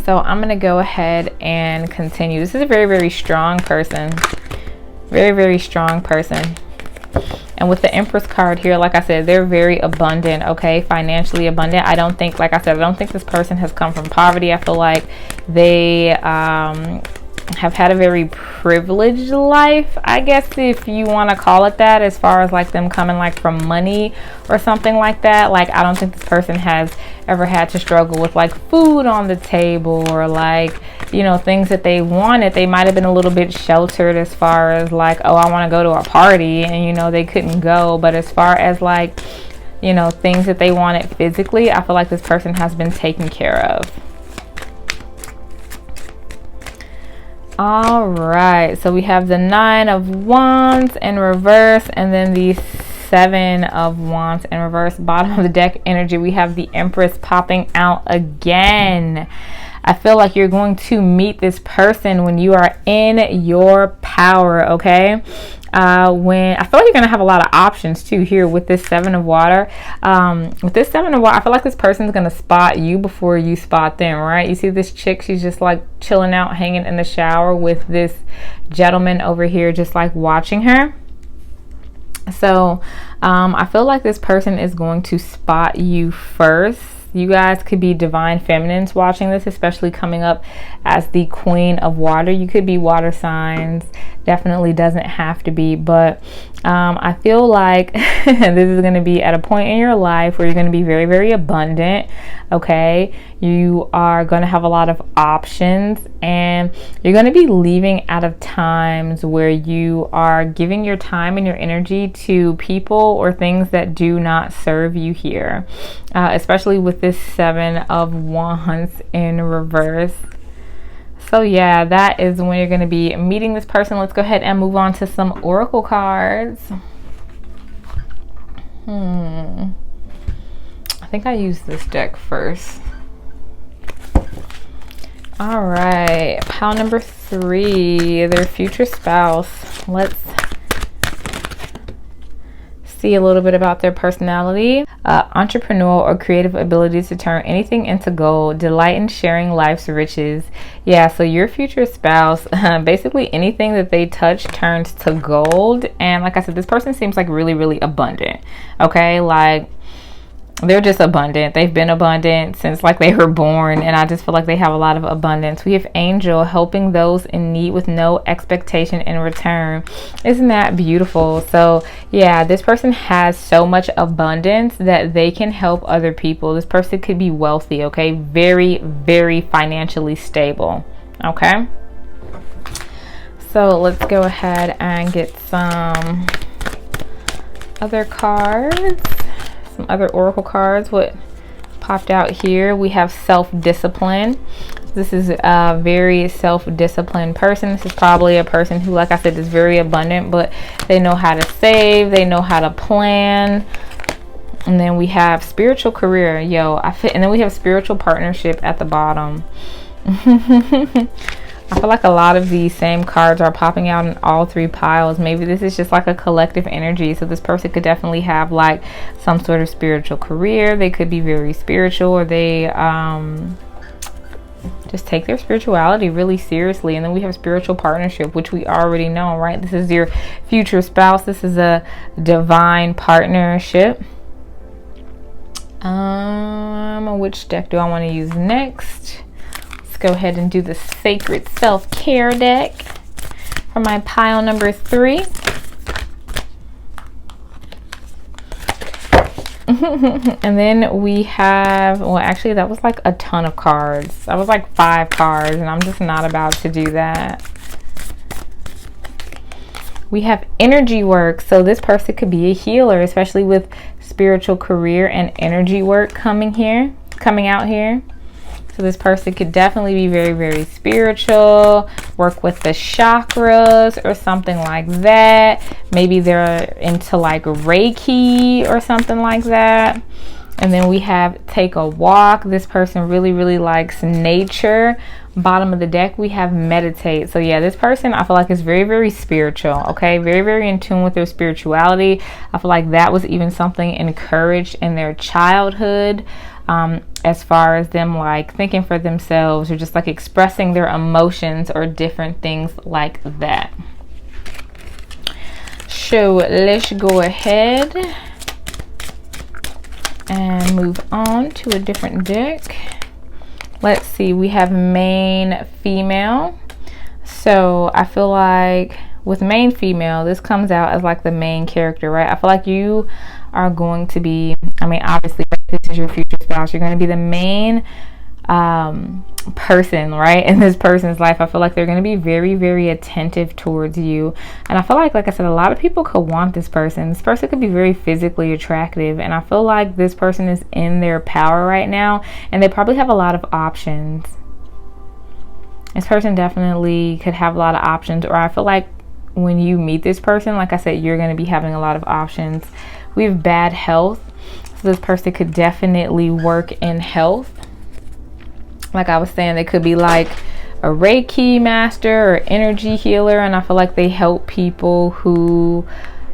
So I'm going to go ahead and continue. This is a very, very strong person. Very, very strong person. And with the Empress card here, like I said, they're very abundant, okay? Financially abundant. I don't think, like I said, I don't think this person has come from poverty. I feel like they have had a very privileged life, I guess, if you want to call it that, as far as like them coming like from money or something like that. Like, I don't think this person has ever had to struggle with like food on the table, or like, you know, things that they wanted. They might have been a little bit sheltered as far as like, oh, I want to go to a party, and you know, they couldn't go. But as far as like, you know, things that they wanted physically, I feel like this person has been taken care of. All right, so we have the 9 of Wands in reverse, and then the 7 of Wands in reverse. Bottom of the deck energy, we have the Empress popping out again. I feel like you're going to meet this person when you are in your power, okay? When I feel like you're going to have a lot of options too here with this 7 of water. With this 7 of water, I feel like this person's going to spot you before you spot them, right? You see this chick, she's just like chilling out, hanging in the shower with this gentleman over here, just like watching her. So I feel like this person is going to spot you first. You guys could be divine feminines watching this, especially coming up as the Queen of Water. You could be water signs. Definitely doesn't have to be, but I feel like this is going to be at a point in your life where you're going to be very, very abundant, okay? You are going to have a lot of options, and you're going to be leaving out of times where you are giving your time and your energy to people or things that do not serve you here, especially with this 7 of Wands in reverse. So yeah, that is when you're going to be meeting this person. Let's go ahead and move on to some oracle cards. I think I used this deck first. All right, pile number 3, their future spouse. Let's see a little bit about their personality. Entrepreneurial or creative ability to turn anything into gold, delight in sharing life's riches. Yeah, so your future spouse, basically anything that they touch turns to gold. And like I said, this person seems like really, really abundant, okay? Like, they're just abundant. They've been abundant since like they were born, and I just feel like they have a lot of abundance. We have Angel, helping those in need with no expectation in return. Isn't that beautiful? So yeah, this person has so much abundance that they can help other people. This person could be wealthy, okay? Very, very financially stable, okay? So let's go ahead and get some other cards. Some other oracle cards. What popped out here, we have self-discipline. This is a very self-disciplined person. This is probably a person who, like I said, is very abundant, but they know how to save, they know how to plan. And then we have spiritual career. And then we have spiritual partnership at the bottom. I feel like a lot of these same cards are popping out in all 3 piles. Maybe this is just like a collective energy. So this person could definitely have like some sort of spiritual career. They could be very spiritual, or they just take their spirituality really seriously. And then we have spiritual partnership, which we already know, right? This is your future spouse. This is a divine partnership. Which deck do I want to use next? Go ahead and do the Sacred Self-Care deck for my pile number 3. And then we have, well, actually that was like a ton of cards. That was like 5 cards, and I'm just not about to do that. We have energy work. So this person could be a healer, especially with spiritual career and energy work coming out here. So this person could definitely be very, very spiritual, work with the chakras or something like that. Maybe they're into like Reiki or something like that. And then we have take a walk. This person really likes nature. Bottom of the deck, we have meditate. So yeah, this person, I feel like, is very spiritual. Okay, very in tune with their spirituality. I feel like that was even something encouraged in their childhood, as far as them like thinking for themselves or just like expressing their emotions or different things like that. So let's go ahead and move on to a different deck. Let's see, we have main female. So I feel like with main female, this comes out as like the main character, right? I feel like you are going to be, I mean, obviously this is your future spouse. You're going to be the main person, right, in this person's life. I feel like they're going to be very attentive towards you, and I feel like I said, a lot of people could want this person. This person could be very physically attractive, and I feel like this person is in their power right now, and they probably have a lot of options. This person definitely could have a lot of options, or I feel like when you meet this person, like I said, you're going to be having a lot of options. We have bad health, so this person could definitely work in health. Like I was saying, they could be like a Reiki master or energy healer, and I feel like they help people who,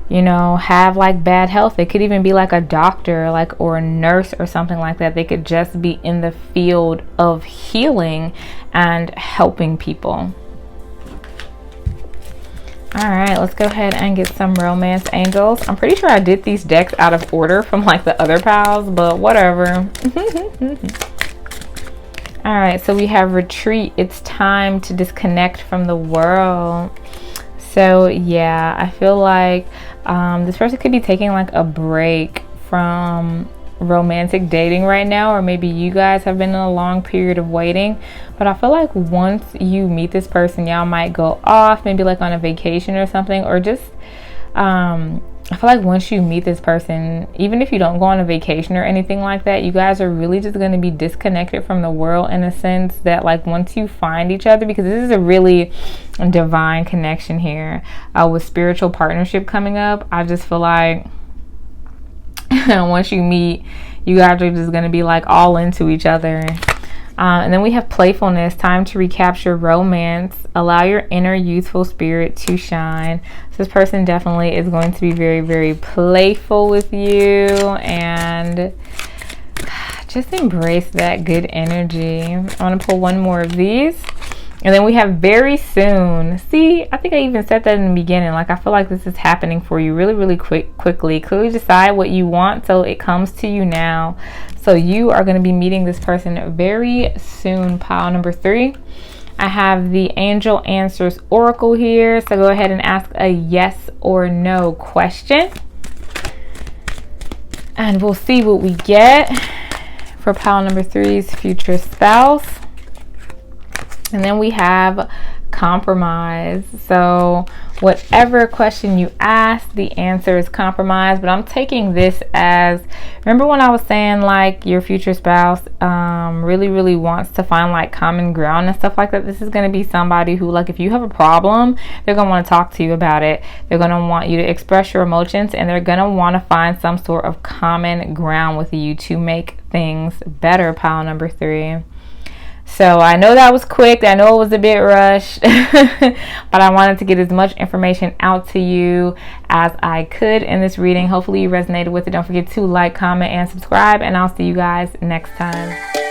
you know, have like bad health. They could even be like a doctor, like, or a nurse or something like that. They could just be in the field of healing and helping people. All right, let's go ahead and get some romance angels. I'm pretty sure I did these decks out of order from like the other piles, but whatever. All right, so we have retreat. It's time to disconnect from the world. So yeah, I feel like this person could be taking like a break from romantic dating right now, or maybe you guys have been in a long period of waiting. But I feel like once you meet this person, y'all might go off, maybe like on a vacation or something, or just I feel like once you meet this person, even if you don't go on a vacation or anything like that, you guys are really just going to be disconnected from the world, in a sense that like once you find each other, because this is a really divine connection here with spiritual partnership coming up. I just feel like once you meet, you guys are just going to be like all into each other. And then we have playfulness, time to recapture romance, allow your inner youthful spirit to shine. So this person definitely is going to be very playful with you, and just embrace that good energy. I want to pull one more of these. And then we have very soon. See, I think I even said that in the beginning. Like, I feel like this is happening for you really quickly. Clearly decide what you want so it comes to you now. So you are going to be meeting this person very soon. Pile number 3. I have the Angel Answers Oracle here. So go ahead and ask a yes or no question. And we'll see what we get for pile number 3's future spouse. And then we have compromise. So whatever question you ask, the answer is compromise. But I'm taking this as, remember when I was saying like your future spouse really wants to find like common ground and stuff like that? This is going to be somebody who, like, if you have a problem, they're going to want to talk to you about it. They're going to want you to express your emotions, and they're going to want to find some sort of common ground with you to make things better. Pile number 3. So I know that was quick. I know it was a bit rushed, but I wanted to get as much information out to you as I could in this reading. Hopefully you resonated with it. Don't forget to like, comment, and subscribe, and I'll see you guys next time.